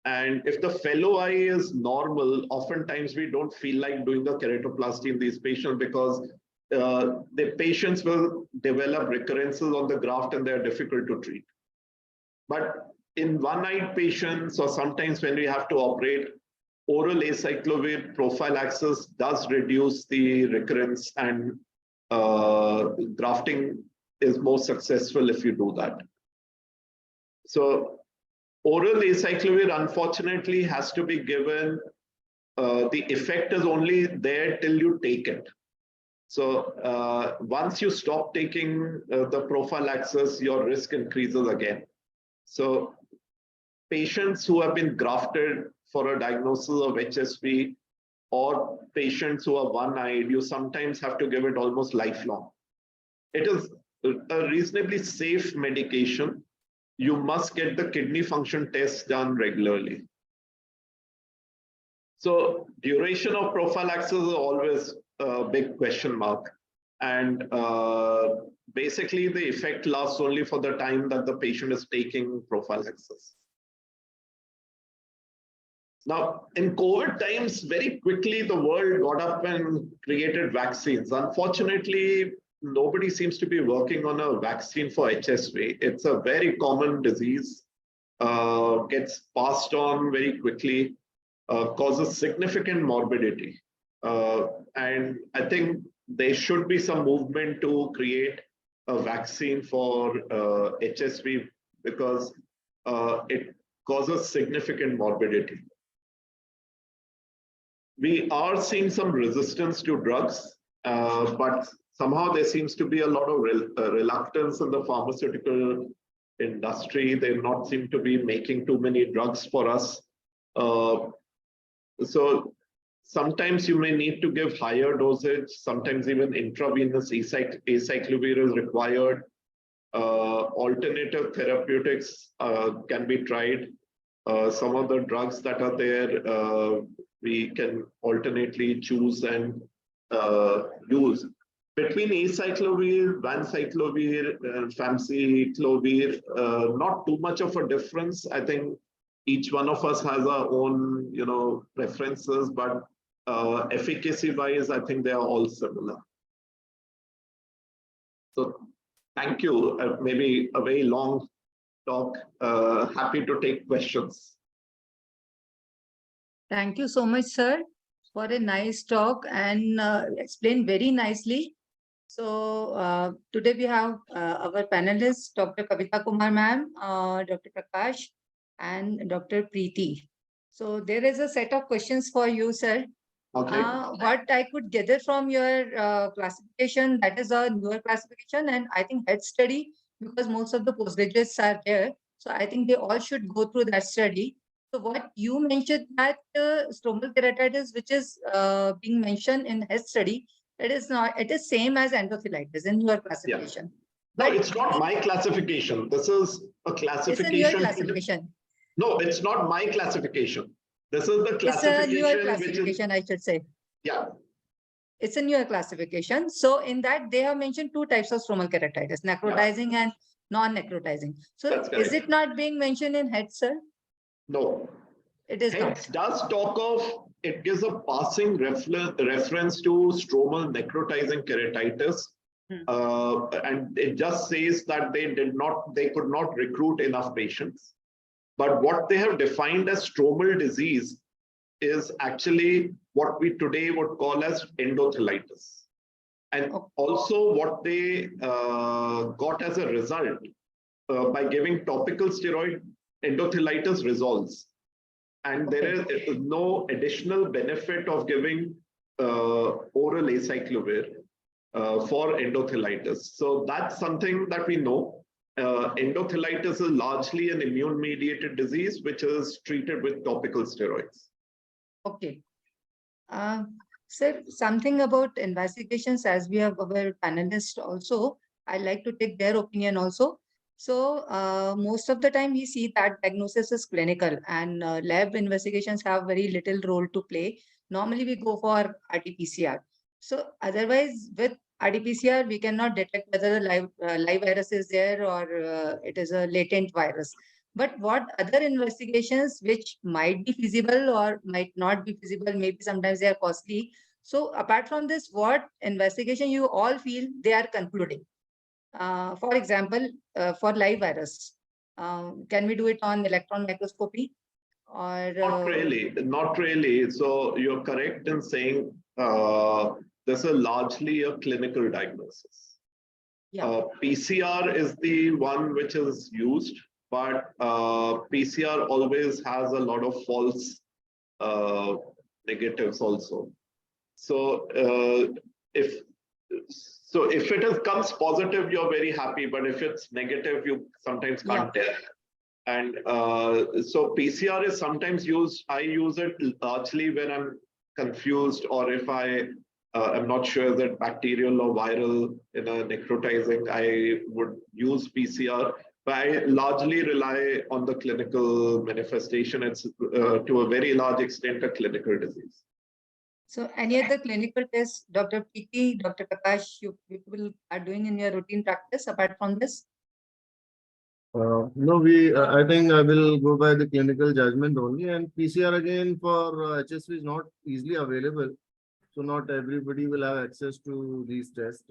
And if the fellow eye is normal, oftentimes we don't feel like doing a keratoplasty in these patients because the patients will develop recurrences on the graft and they're difficult to treat. But in one-eyed patients, or sometimes when we have to operate, oral acyclovir prophylaxis does reduce the recurrence, and grafting is more successful if you do that. So oral acyclovir, unfortunately, has to be given. The effect is only there till you take it. So once you stop taking the prophylaxis, your risk increases again. So patients who have been grafted for a diagnosis of HSV, or patients who are one-eyed, you sometimes have to give it almost lifelong. It is a reasonably safe medication. You must get the kidney function tests done regularly. So duration of prophylaxis is always a big question mark. And basically the effect lasts only for the time that the patient is taking prophylaxis. Now, in COVID times, very quickly the world got up and created vaccines. Unfortunately, nobody seems to be working on a vaccine for HSV. It's a very common disease, gets passed on very quickly, causes significant morbidity. And I think there should be some movement to create a vaccine for HSV because it causes significant morbidity. We are seeing some resistance to drugs, but somehow there seems to be a lot of reluctance in the pharmaceutical industry. They not seem to be making too many drugs for us. So sometimes you may need to give higher dosage, sometimes even intravenous acyclovir is required. Alternative therapeutics can be tried. Some of the drugs that are there, we can alternately choose and use. Between acyclovir, vanciclovir, famciclovir, not too much of a difference. I think each one of us has our own, preferences, but efficacy-wise, I think they are all similar. So, thank you. Maybe a very long talk. Happy to take questions. Thank you so much, sir, for a nice talk and explained very nicely. So today we have our panelists, Dr. Kavita Kumar ma'am, Dr. Prakash, and Dr. Preeti. So there is a set of questions for you, sir. Okay. What I could gather from your classification, that is a newer classification, and I think head study, because most of the postgraduates are there. So I think they all should go through that study. So what you mentioned that stromal keratitis, which is being mentioned in head study, it is not, it is same as endothelitis in your classification. Yeah. No, it's not my classification. This is a classification. It's in your classification. No, it's not my classification. This is the classification. It's a newer classification, I should say. Yeah. It's a newer classification. So in that, they have mentioned two types of stromal keratitis, necrotizing and non-necrotizing. So is it not being mentioned in head, sir? No. It is Head not. does talk of, it gives a passing reference to stromal necrotizing keratitis. And it just says that they could not recruit enough patients. But what they have defined as stromal disease is actually what we today would call as endothelitis. And also what they got as a result by giving topical steroid, endothelitis resolves. And there is no additional benefit of giving oral acyclovir for endothelitis. So that's something that we know. Endothelitis is largely an immune-mediated disease, which is treated with topical steroids. Okay. Sir, something about investigations, as we have our panelists also, I like to take their opinion also. So most of the time we see that diagnosis is clinical and lab investigations have very little role to play. Normally we go for RT-PCR. So otherwise with RT-PCR, we cannot detect whether the live virus is there or it is a latent virus. But what other investigations which might be feasible or might not be feasible, maybe sometimes they are costly. So apart from this, what investigation you all feel they are concluding? For example, for live virus, can we do it on electron microscopy? Or Not really. So you're correct in saying this is largely a clinical diagnosis. Yeah. PCR is the one which is used, but PCR always has a lot of false negatives also. So if it comes positive, you're very happy, but if it's negative, you sometimes can't tell. And so PCR is sometimes used. I use it largely when I'm confused or if I'm not sure that bacterial or viral in a necrotizing, I would use PCR. But I largely rely on the clinical manifestation. It's to a very large extent a clinical disease. So any other clinical tests, Dr. Preeti, Dr. Prakash, you people are doing in your routine practice apart from this? No, I think I will go by the clinical judgment only, and PCR again for HSV is not easily available. So not everybody will have access to these tests.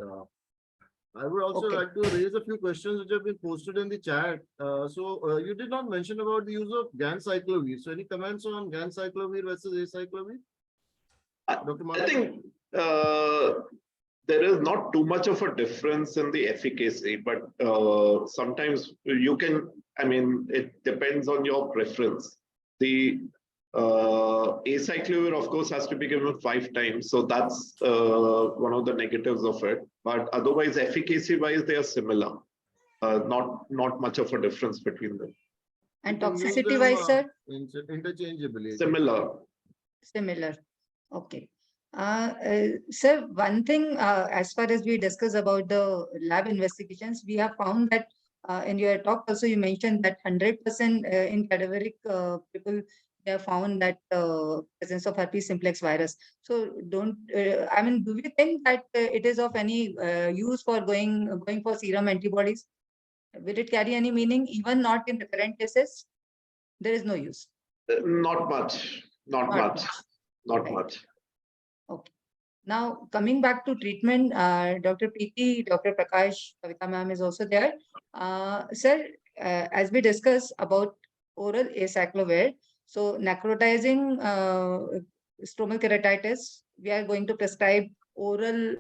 I would also Okay. like to raise a few questions which have been posted in the chat. You did not mention about the use of ganciclovir. So any comments on ganciclovir versus acyclovir? Dr. I Mathur? think there is not too much of a difference in the efficacy, but sometimes you can, I mean, it depends on your preference. The acyclovir, of course, has to be given 5 times. So that's one of the negatives of it. But otherwise, efficacy-wise, they are similar. Not much of a difference between them. And You can use toxicity them, wise, sir? interchangeably. Similar. Similar. Okay. Sir, one thing, as far as we discuss about the lab investigations, we have found that in your talk also you mentioned that 100% in cadaveric people, they have found that presence of herpes simplex virus. So do we think that it is of any use for going for serum antibodies? Will it carry any meaning, even not in the current cases? There is no use. Not much. Not much. Not Right. much. Okay. Now, coming back to treatment, Dr. Preeti, Dr. Prakash, Kavita ma'am is also there. Sir, as we discuss about oral acyclovir, so necrotizing stromal keratitis, we are going to prescribe oral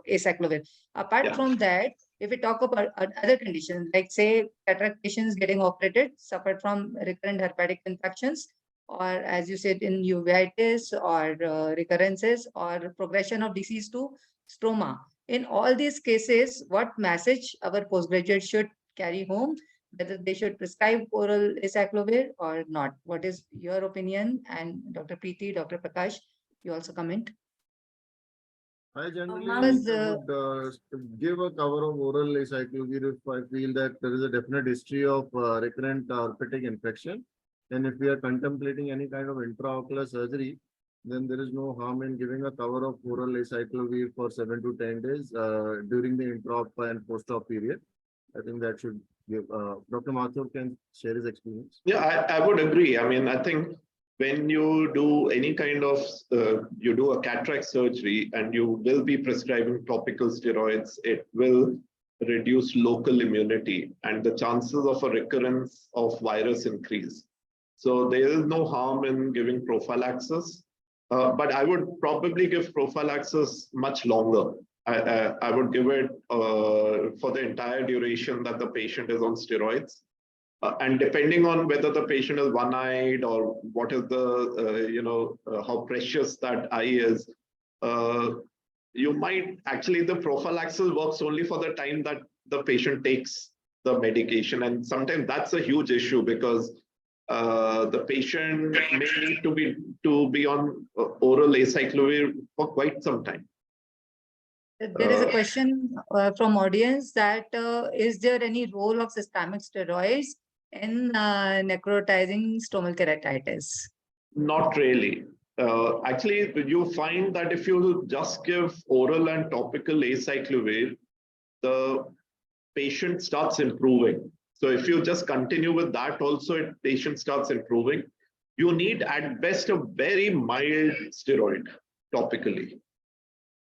acyclovir. Apart Yeah. from that, if we talk about other conditions, like say cataract patients getting operated, suffered from recurrent hepatic infections, or as you said in uveitis or recurrences or progression of disease to stroma. In all these cases, what message our postgraduates should carry home, whether they should prescribe oral acyclovir or not? What is your opinion? And Dr. Preeti, Dr. Prakash, you also comment. I generally Because, would give a cover of oral acyclovir if I feel that there is a definite history of recurrent herpetic infection. And if we are contemplating any kind of intraocular surgery, then there is no harm in giving a cover of oral acyclovir for 7 to 10 days during the intra-op and post-op period. I think that should give. Dr. Mathur can share his experience. Yeah, I would agree. I mean, I think when you do any kind of, you do a cataract surgery and you will be prescribing topical steroids, it will reduce local immunity and the chances of a recurrence of virus increase. So there is no harm in giving prophylaxis, but I would probably give prophylaxis much longer. I would give it for the entire duration that the patient is on steroids. And depending on whether the patient is one-eyed or what is the, how precious that eye is, you might actually, the prophylaxis works only for the time that the patient takes the medication. And sometimes that's a huge issue because the patient may need to be on oral acyclovir for quite some time. there is a question from audience that is there any role of systemic steroids in necrotizing stromal keratitis? Not really. Actually, you find that if you just give oral and topical acyclovir, the patient starts improving. So if you just continue with that also, patient starts improving. You need at best a very mild steroid topically.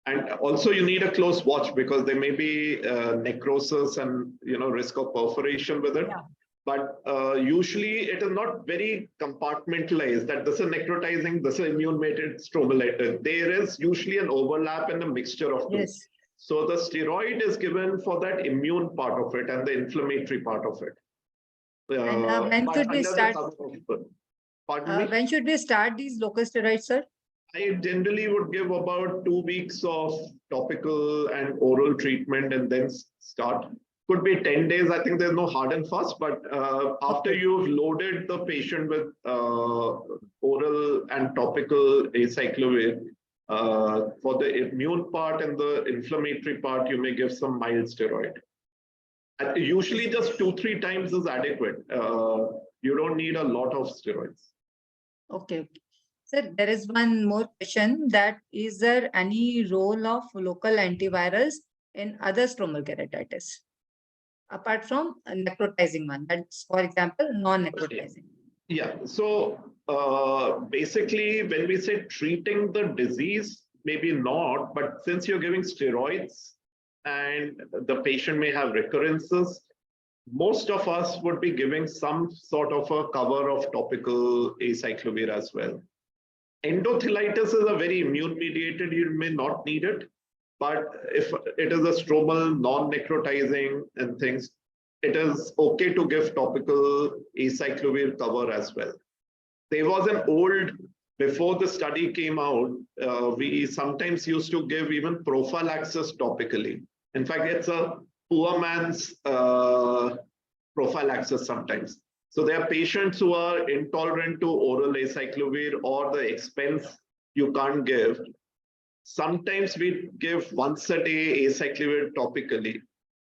And also you need a close watch because there may be necrosis and risk of perforation with it. Yeah. But usually it is not very compartmentalized that this is necrotizing, this is immune-mediated stromal. There is usually an overlap and a mixture of two. Yes. So the steroid is given for that immune part of it and the inflammatory part of it. And when should we start? When should we start these local steroids, sir? I generally would give about 2 weeks of topical and oral treatment and then start. Could be 10 days. I think there's no hard and fast, but after you've loaded the patient with oral and topical acyclovir, for the immune part and the inflammatory part, you may give some mild steroid. Usually just 2-3 times is adequate. You don't need a lot of steroids. Okay. Sir, there is one more question that is there any role of local antivirals in other stromal keratitis? apart from a necrotizing one. That's, for example, non-necrotizing. Yeah. So basically, when we say treating the disease, maybe not, but since you're giving steroids and the patient may have recurrences, most of us would be giving some sort of a cover of topical acyclovir as well. Endothelitis is a very immune mediated, you may not need it, but if it is a stromal, non-necrotizing and things, it is okay to give topical acyclovir cover as well. There was an old, before the study came out, we sometimes used to give even prophylaxis topically. In fact, it's a poor man's prophylaxis sometimes. So there are patients who are intolerant to oral acyclovir or the expense you can't give. Sometimes we give once a day acyclovir topically.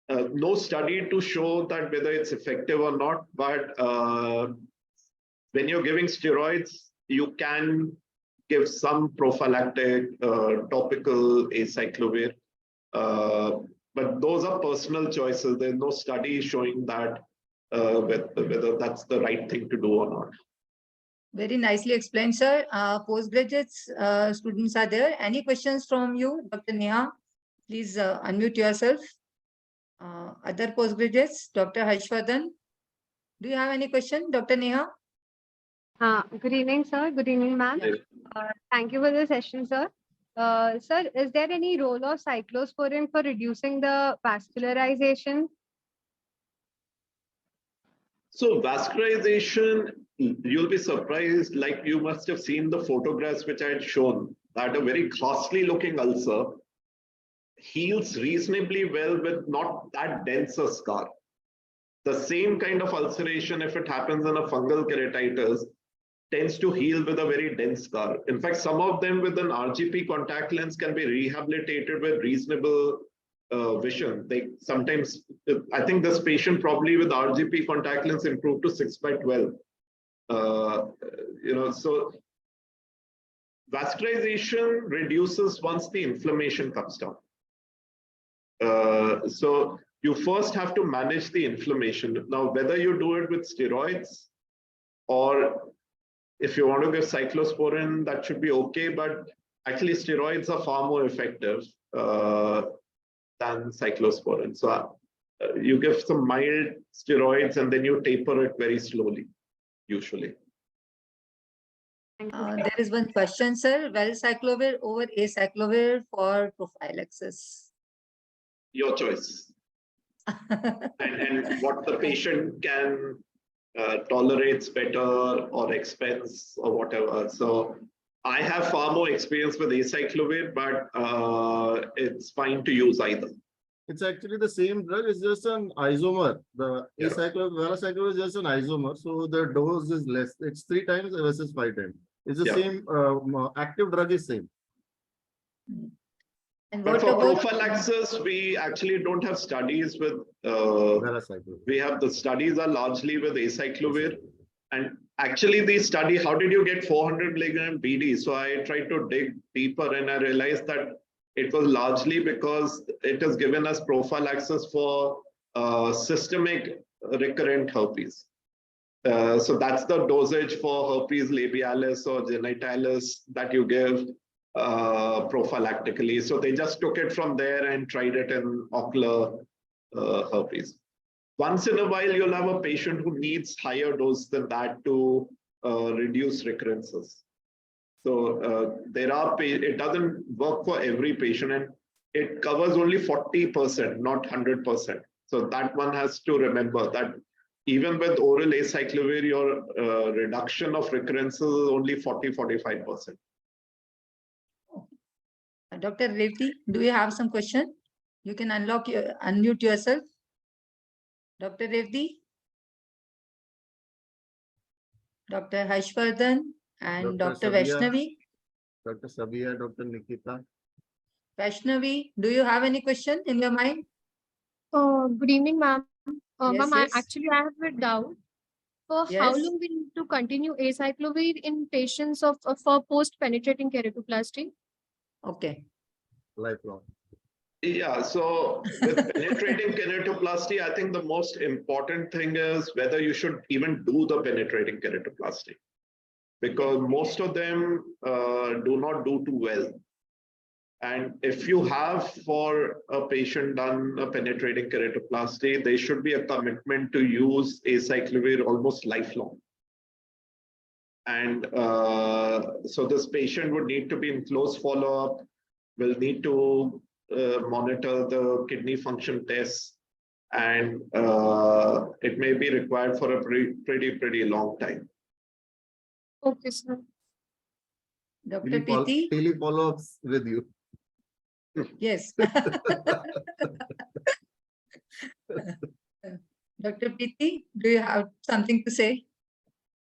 No study to show that whether it's effective or not, but when you're giving steroids, you can give some prophylactic topical acyclovir. But those are personal choices. There's no study showing that whether that's the right thing to do or not. Very nicely explained, sir. Postgraduates students are there. Any questions from you, Dr. Neha? Please unmute yourself. Other postgraduates, Dr. Harshvardhan, do you have any question, Dr. Neha? Good evening, sir. Good evening, ma'am. Thank you for the session, sir. Sir, is there any role of cyclosporin for reducing the vascularization? So vascularization, you'll be surprised, like you must have seen the photographs which I had shown, that a very costly looking ulcer heals reasonably well with not that dense a scar. The same kind of ulceration, if it happens in a fungal keratitis, tends to heal with a very dense scar. In fact, some of them with an RGP contact lens can be rehabilitated with reasonable vision. They sometimes, I think this patient probably with RGP contact lens improved to 6/12. So vascularization reduces once the inflammation comes down. So you first have to manage the inflammation. Now, whether you do it with steroids or if you want to give cyclosporin, that should be okay. But actually, steroids are far more effective than cyclosporin. So you give some mild steroids and then you taper it very slowly, usually. There is one question, sir. Valcyclovir over acyclovir for prophylaxis. Your choice. and what the patient can tolerates better or expense or whatever. So I have far more experience with acyclovir, but it's fine to use either. It's actually the same drug, it's just an isomer. The valcyclovir is just an isomer, so the dose is less. It's 3 times versus 5 times. It's the same, active drug is same. And but what for about prophylaxis, we actually don't have studies with, we have the studies are largely with acyclovir. And actually the study, how did you get 400 milligram BD? So I tried to dig deeper and I realized that it was largely because it is given as prophylaxis for systemic recurrent herpes. So that's the dosage for herpes labialis or genitalis that you give prophylactically. So they just took it from there and tried it in ocular herpes. Once in a while, you'll have a patient who needs higher dose than that to reduce recurrences. So it doesn't work for every patient and it covers only 40%, not 100%. So that one has to remember that even with oral acyclovir, your reduction of recurrences is only 40-45%. Dr. Revti, do you have some question? You can unmute yourself. Dr. Revti, Dr. Harshvardhan, and Dr. Vaishnavi. Dr. Sabia, Dr. Nikita. Vaishnavi, do you have any question in your mind? Good evening, ma'am. Yes, Ma'am, yes. actually, I have a doubt. For how Yes. long we need to continue acyclovir in patients for post-penetrating keratoplasty? Okay. Lifelong. Yeah, so with penetrating keratoplasty, I think the most important thing is whether you should even do the penetrating keratoplasty, because most of them do not do too well. And if you have for a patient done a penetrating keratoplasty, there should be a commitment to use acyclovir almost lifelong. And so this patient would need to be in close follow-up, will need to monitor the kidney function tests, and it may be required for a pretty long time. Okay, sir. Dr. Preeti? Daily follow-ups with you. Yes. Dr. Preeti, do you have something to say?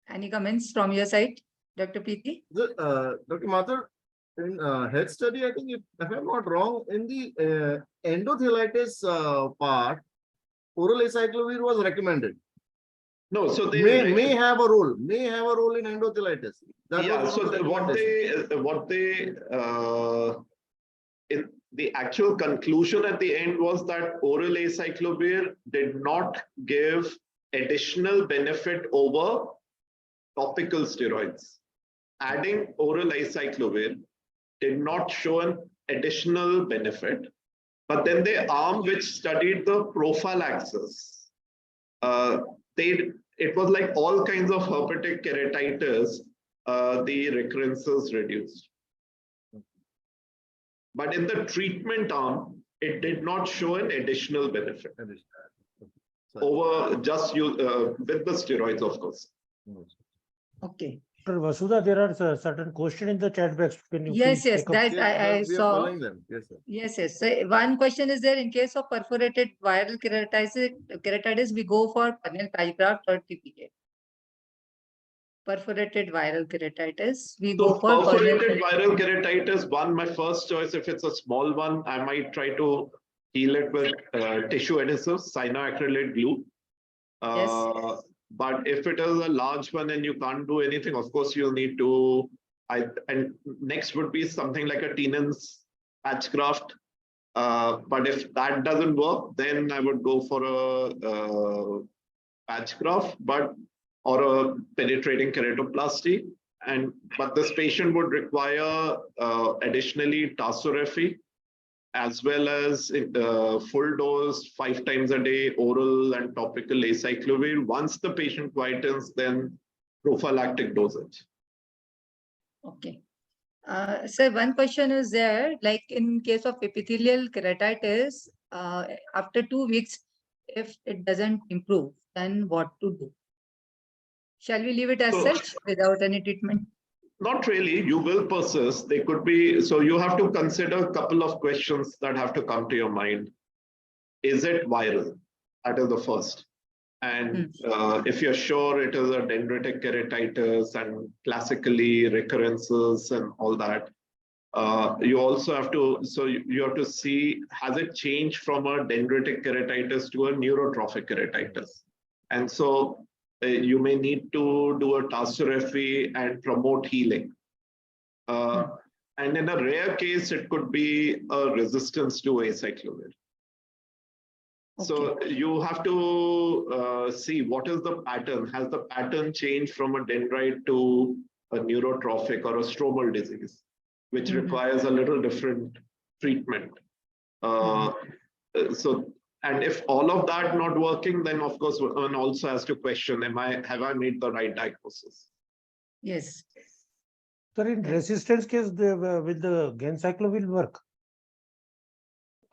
Any comments from your side, Dr. Preeti? Dr. Mathur, in health study, I think if I'm not wrong, in the endothelitis part, oral acyclovir was recommended. No, so they May have a role in endothelitis. Yeah, so what they in the actual conclusion at the end was that oral acyclovir did not give additional benefit over topical steroids. Adding oral acyclovir did not show an additional benefit, but then the arm which studied the prophylaxis, it was like all kinds of herpetic keratitis, the recurrences reduced. But in the treatment arm, it did not show an additional benefit over just with the steroids, of course. Okay. Dr. Vasudha, there are certain questions in the chat box. Can you Yes, please yes, take up? that I we are saw. following them. Yes, sir. Yes, yes. So one question is there: in case of perforated viral keratitis, we go for corneal patch graft or TPK. Perforated viral keratitis, we go for perforated viral keratitis. My first choice. If it's a small one, I might try to heal it with tissue adhesives, cyanoacrylate glue. Yes. But if it is a large one and you can't do anything, of course you'll need to. And next would be something like a Tennant's patch graft. But if that doesn't work, then I would go for a patch graft, or a penetrating keratoplasty. But this patient would require additionally tarsorrhaphy, as well as full dose 5 times a day oral and topical acyclovir. Once the patient whitens, then prophylactic dosage. Okay. So one question is there, like in case of epithelial keratitis, after 2 weeks, if it doesn't improve, then what to do? Shall we leave it as such without any treatment? Not really. You will persist. They could be. So you have to consider a couple of questions that have to come to your mind. Is it viral? That is the first. And if you're sure it is a dendritic keratitis and classically recurrences and all that, you also have to. So you have to see, has it changed from a dendritic keratitis to a neurotrophic keratitis? And so you may need to do a tarsorrhaphy and promote healing. And in a rare case, it could be a resistance to acyclovir. Okay. So you have to see what is the pattern. Has the pattern changed from a dendrite to a neurotrophic or a stromal disease, which requires a little different treatment? And if all of that not working, then of course one also has to question, have I made the right diagnosis? Yes. Sir, in resistance case, will the ganciclovir work?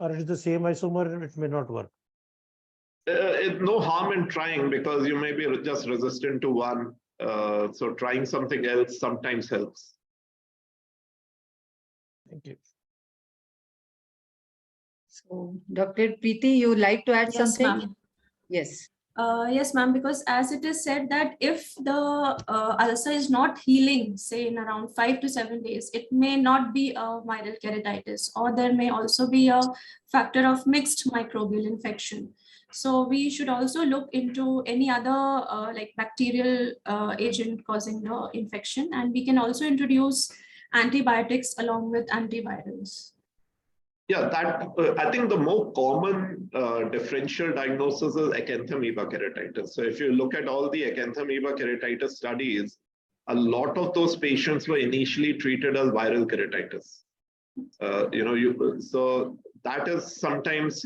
Or it is the same isomer, it may not work? No harm in trying, because you may be just resistant to one. So trying something else sometimes helps. Thank you. So, Dr. Preeti, you would like to add something? Ma'am. Yes. Yes, ma'am, because as it is said that if the ulcer is not healing, say in around 5 to 7 days, it may not be a viral keratitis, or there may also be a factor of mixed microbial infection. So we should also look into any other like bacterial agent causing the infection, and we can also introduce antibiotics along with antivirals. Yeah, that I think the more common differential diagnosis is acanthamoeba keratitis. So if you look at all the acanthamoeba keratitis studies, a lot of those patients were initially treated as viral keratitis. So that is sometimes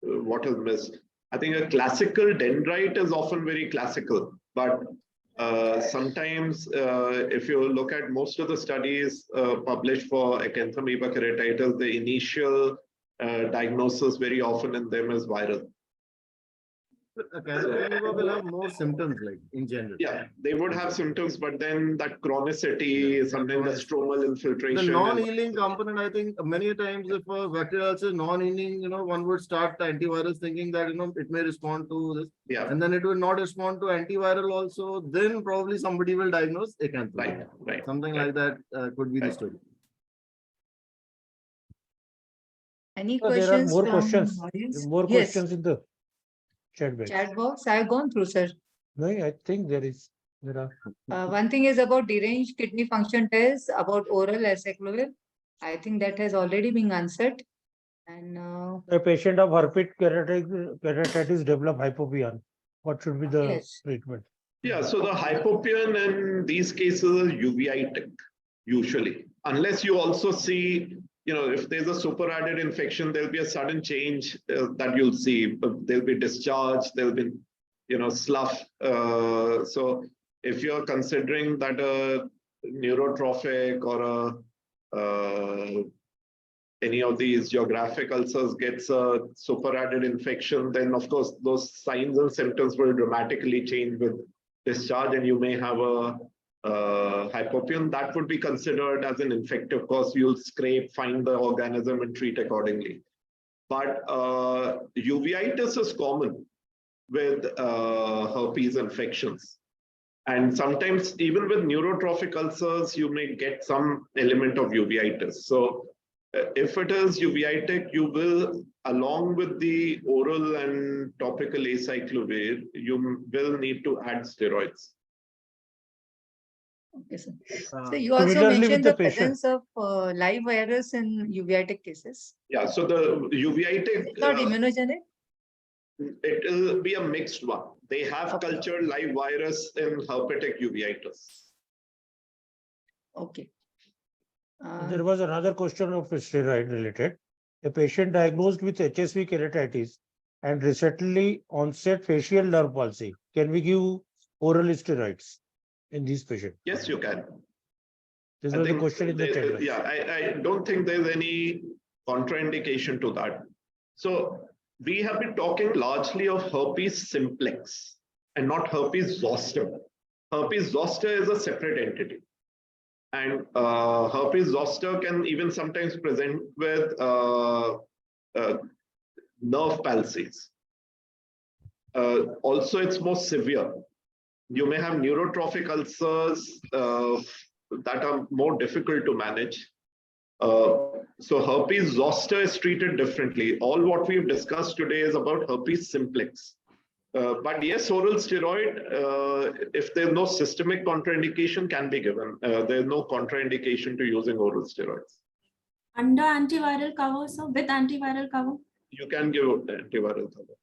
what is missed. I think a classical dendrite is often very classical, but sometimes if you look at most of the studies published for acanthamoeba keratitis, the initial diagnosis very often in them is viral. Acanthamoeba will have more symptoms, like in general. Yeah, they would have symptoms, but then that chronicity, sometimes the stromal The infiltration. non-healing component, I think many times if a bacterial ulcer is non-healing, one would start the antivirus thinking that, it may respond to this. Yeah. And then it will not respond to antiviral also. Then probably somebody will diagnose acanthamoeba. Right. Something like that could be the story. Any There are questions more from questions. audience? More Yes, questions in the chat box. chat box. I've gone through, sir. No, I think there are. One thing is about deranged kidney function test, about oral acyclovir. I think that has already been answered. And A patient of herpes keratitis develop hypopion. What should be the yes, treatment? Yeah, so the hypopion in these cases is uveitic, usually. Unless you also see, if there's a superadded infection, there'll be a sudden change that you'll see. There'll be discharge, there'll be, slough. So if you're considering that a neurotrophic or any of these geographic ulcers gets a superadded infection, then of course those signs and symptoms will dramatically change with discharge, and you may have a hypopion. That would be considered as an infective cause. You'll scrape, find the organism and treat accordingly. But uveitis is common with herpes infections. And sometimes even with neurotrophic ulcers, you may get some element of uveitis. So if it is uveitic, you will, along with the oral and topical acyclovir, you will need to add steroids. okay, sir. So you also Similarly with mentioned the the patient. presence of live virus in uveitic cases. Yeah, so the uveitic, It's not immunogenic. it will be a mixed one. They have Okay. cultured live virus in herpetic uveitis. Okay. There was another question of steroid related. A patient diagnosed with HSV keratitis and recently onset facial nerve palsy. Can we give oral steroids in these patients? Yes, you can. This I was the think question in the chat box. Yeah, I don't think there's any contraindication to that. So we have been talking largely of herpes simplex and not herpes zoster. Herpes zoster is a separate entity. And herpes zoster can even sometimes present with nerve palsies. Also, it's more severe. You may have neurotrophic ulcers that are more difficult to manage. So herpes zoster is treated differently. All what we've discussed today is about herpes simplex. But yes, oral steroid, if there's no systemic contraindication, can be given. There's no contraindication to using oral steroids. Under antiviral cover, so with antiviral cover? You can give antiviral cover.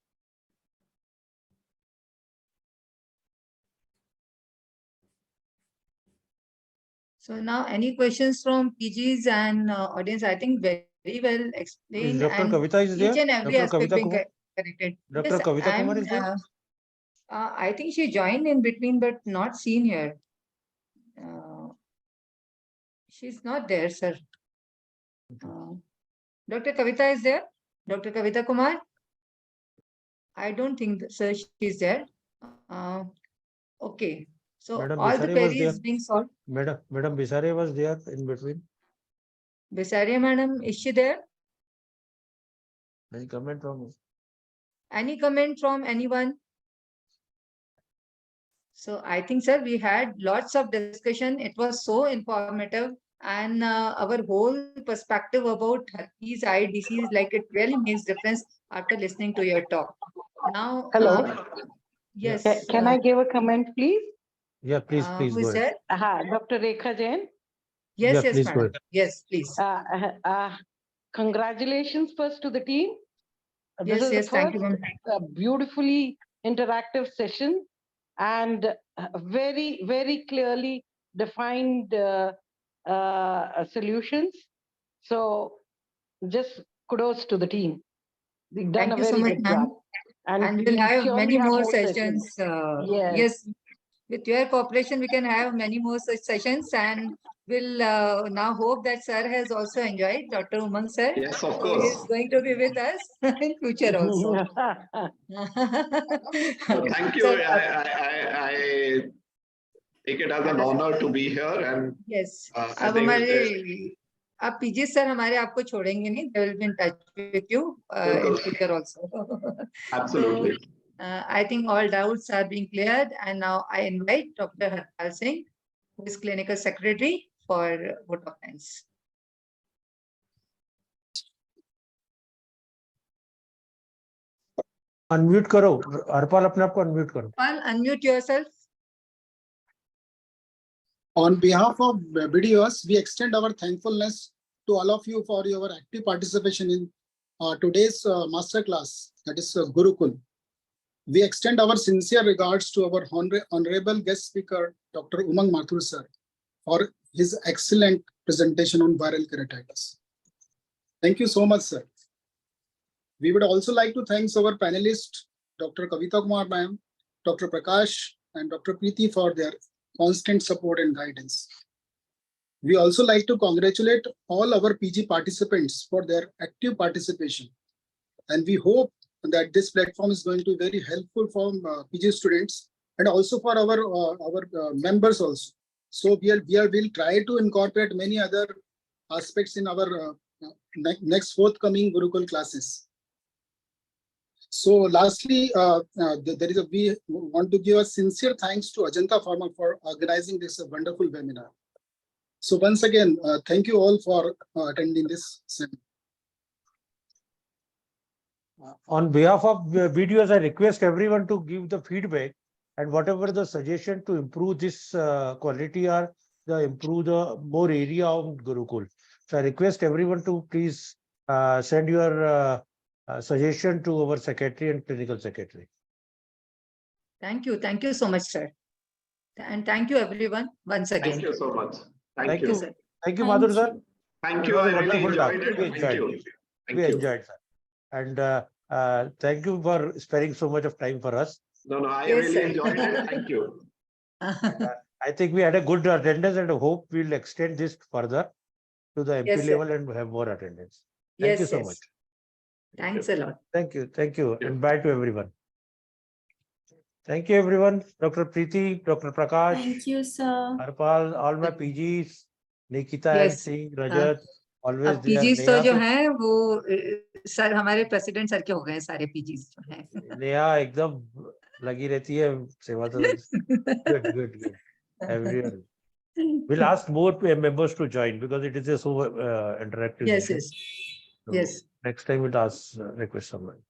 So now any questions from PGs and audience? I think very well explained. Dr. And Kavita is there? each and every Dr. aspect Kavita being Kumar? corrected. Dr. Yes, Kavita Kumar is there? I think she joined in between, but not seen here. She's not there, sir. Dr. Kavita is there? Dr. Kavita Kumar? I don't think, sir, she's there. Okay. So Madam all the Bisare was queries there. being solved. Madam Bisare was there in between. Bisaria madam, is she there? Any comment from? Any comment from anyone? So I think, sir, we had lots of discussion. It was so informative, and our whole perspective about herpes eye disease, like it really makes difference after listening to your talk. Now, Hello. yes. Can I give a comment, please? Yeah, please Who go is ahead. there? Dr. Rekha Jain. Yes, Yeah, yes, please go madam. ahead. Yes, please. Congratulations first to the team. This Yes, is the yes, thank you, first ma'am. beautifully interactive session and very, very clearly defined solutions. So just kudos to the team. We've done Thank a you so very much, good ma'am. job. And we'll we'll have surely many have more sessions. sessions. Yes. Yes, with your cooperation, we can have many more such sessions, and we'll now hope that sir has also enjoyed, Dr. Umang sir. Yes, of So he is course. going to be with us in future also. So thank you. Sir, I take it as an honor to be here, and yes. I अब think हमारे अब PG sir हमारे आपको छोड़ेंगे नहीं. They will be in touch with you in बिल्कुल। future also. absolutely. I think all doubts are being cleared, and now I invite Dr. Harpal Singh, who is clinical secretary for vote of thanks. Unmute करो. हरपाल अपने आप को unmute करो. Harpal, unmute yourself. On behalf of BDOs, we extend our thankfulness to all of you for your active participation in today's master class, that is Gurukul. We extend our sincere regards to our honorable guest speaker, Dr. Umang Mathur sir, for his excellent presentation on viral keratitis. Thank you so much, sir. We would also like to thank our panelists, Dr. Kavita Kumar ma'am, Dr. Prakash, and Dr. Preeti for their constant support and guidance. We also like to congratulate all our PG participants for their active participation. And we hope that this platform is going to be very helpful for PG students and also for our members also. So we'll try to incorporate many other aspects in our next forthcoming Gurukul classes. So lastly, we want to give a sincere thanks to Ajanta Pharma for organizing this wonderful webinar. So once again, thank you all for attending this seminar. On behalf of videos, I request everyone to give the feedback and whatever the suggestion to improve this quality or improve the more area of Gurukul. So I request everyone to please send your suggestion to our secretary and clinical secretary. Thank you so much, sir. And thank you everyone once again. Thank you so much. Thank you. you. Sir. Thank you, Madhur sir. Thank It you. was a I really wonderful talk. enjoyed it. We Thank enjoyed. you. Thank We you. enjoyed, sir. And thank you for sparing so much of time for us. No, I Yes, really sir. enjoyed it. Thank you. I think we had a good attendance and I hope we'll extend this further to the MP Yes, sir. level and have more attendance. Yes, Thank you so yes. much. Thanks a lot. Thank you. And bye to everyone. Thank you, everyone. Dr. Preeti, Dr. Prakash, Thank you, sir. Harpal, all my PGs, Nikita and Yes. Singh, Rajat, always अब there. PGs तो जो हैं वो sir हमारे president sir के हो गए सारे पीजीज जो हैं. नेहा एकदम लगी रहती है सेवा तो. Good. Everyone. We'll ask more members to join because it is a so interactive. Yes, session. yes. So Yes. next time we'll ask request someone.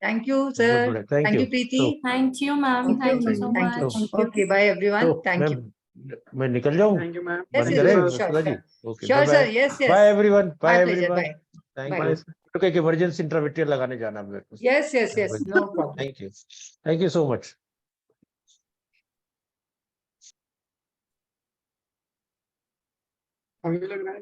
Thank you, sir. Good. Thank you, you. Preeti. Thank you, ma'am. Thank you so Thank you. much. Okay, bye everyone. So, Thank you. मैं निकल जाऊं. Thank you, ma'am. Yes, बंद yes, करें sure, Vasudha ji. sure. Okay. Sure, Bye sir. bye. Yes, yes. Bye everyone. Bye My pleasure. everyone. Bye. Thank Bye. you. Okay, emergency intraventricular लगाने जाना मेरे को. Yes, yes. No problem. Thank you. Thank you so much. हमें लग रहा है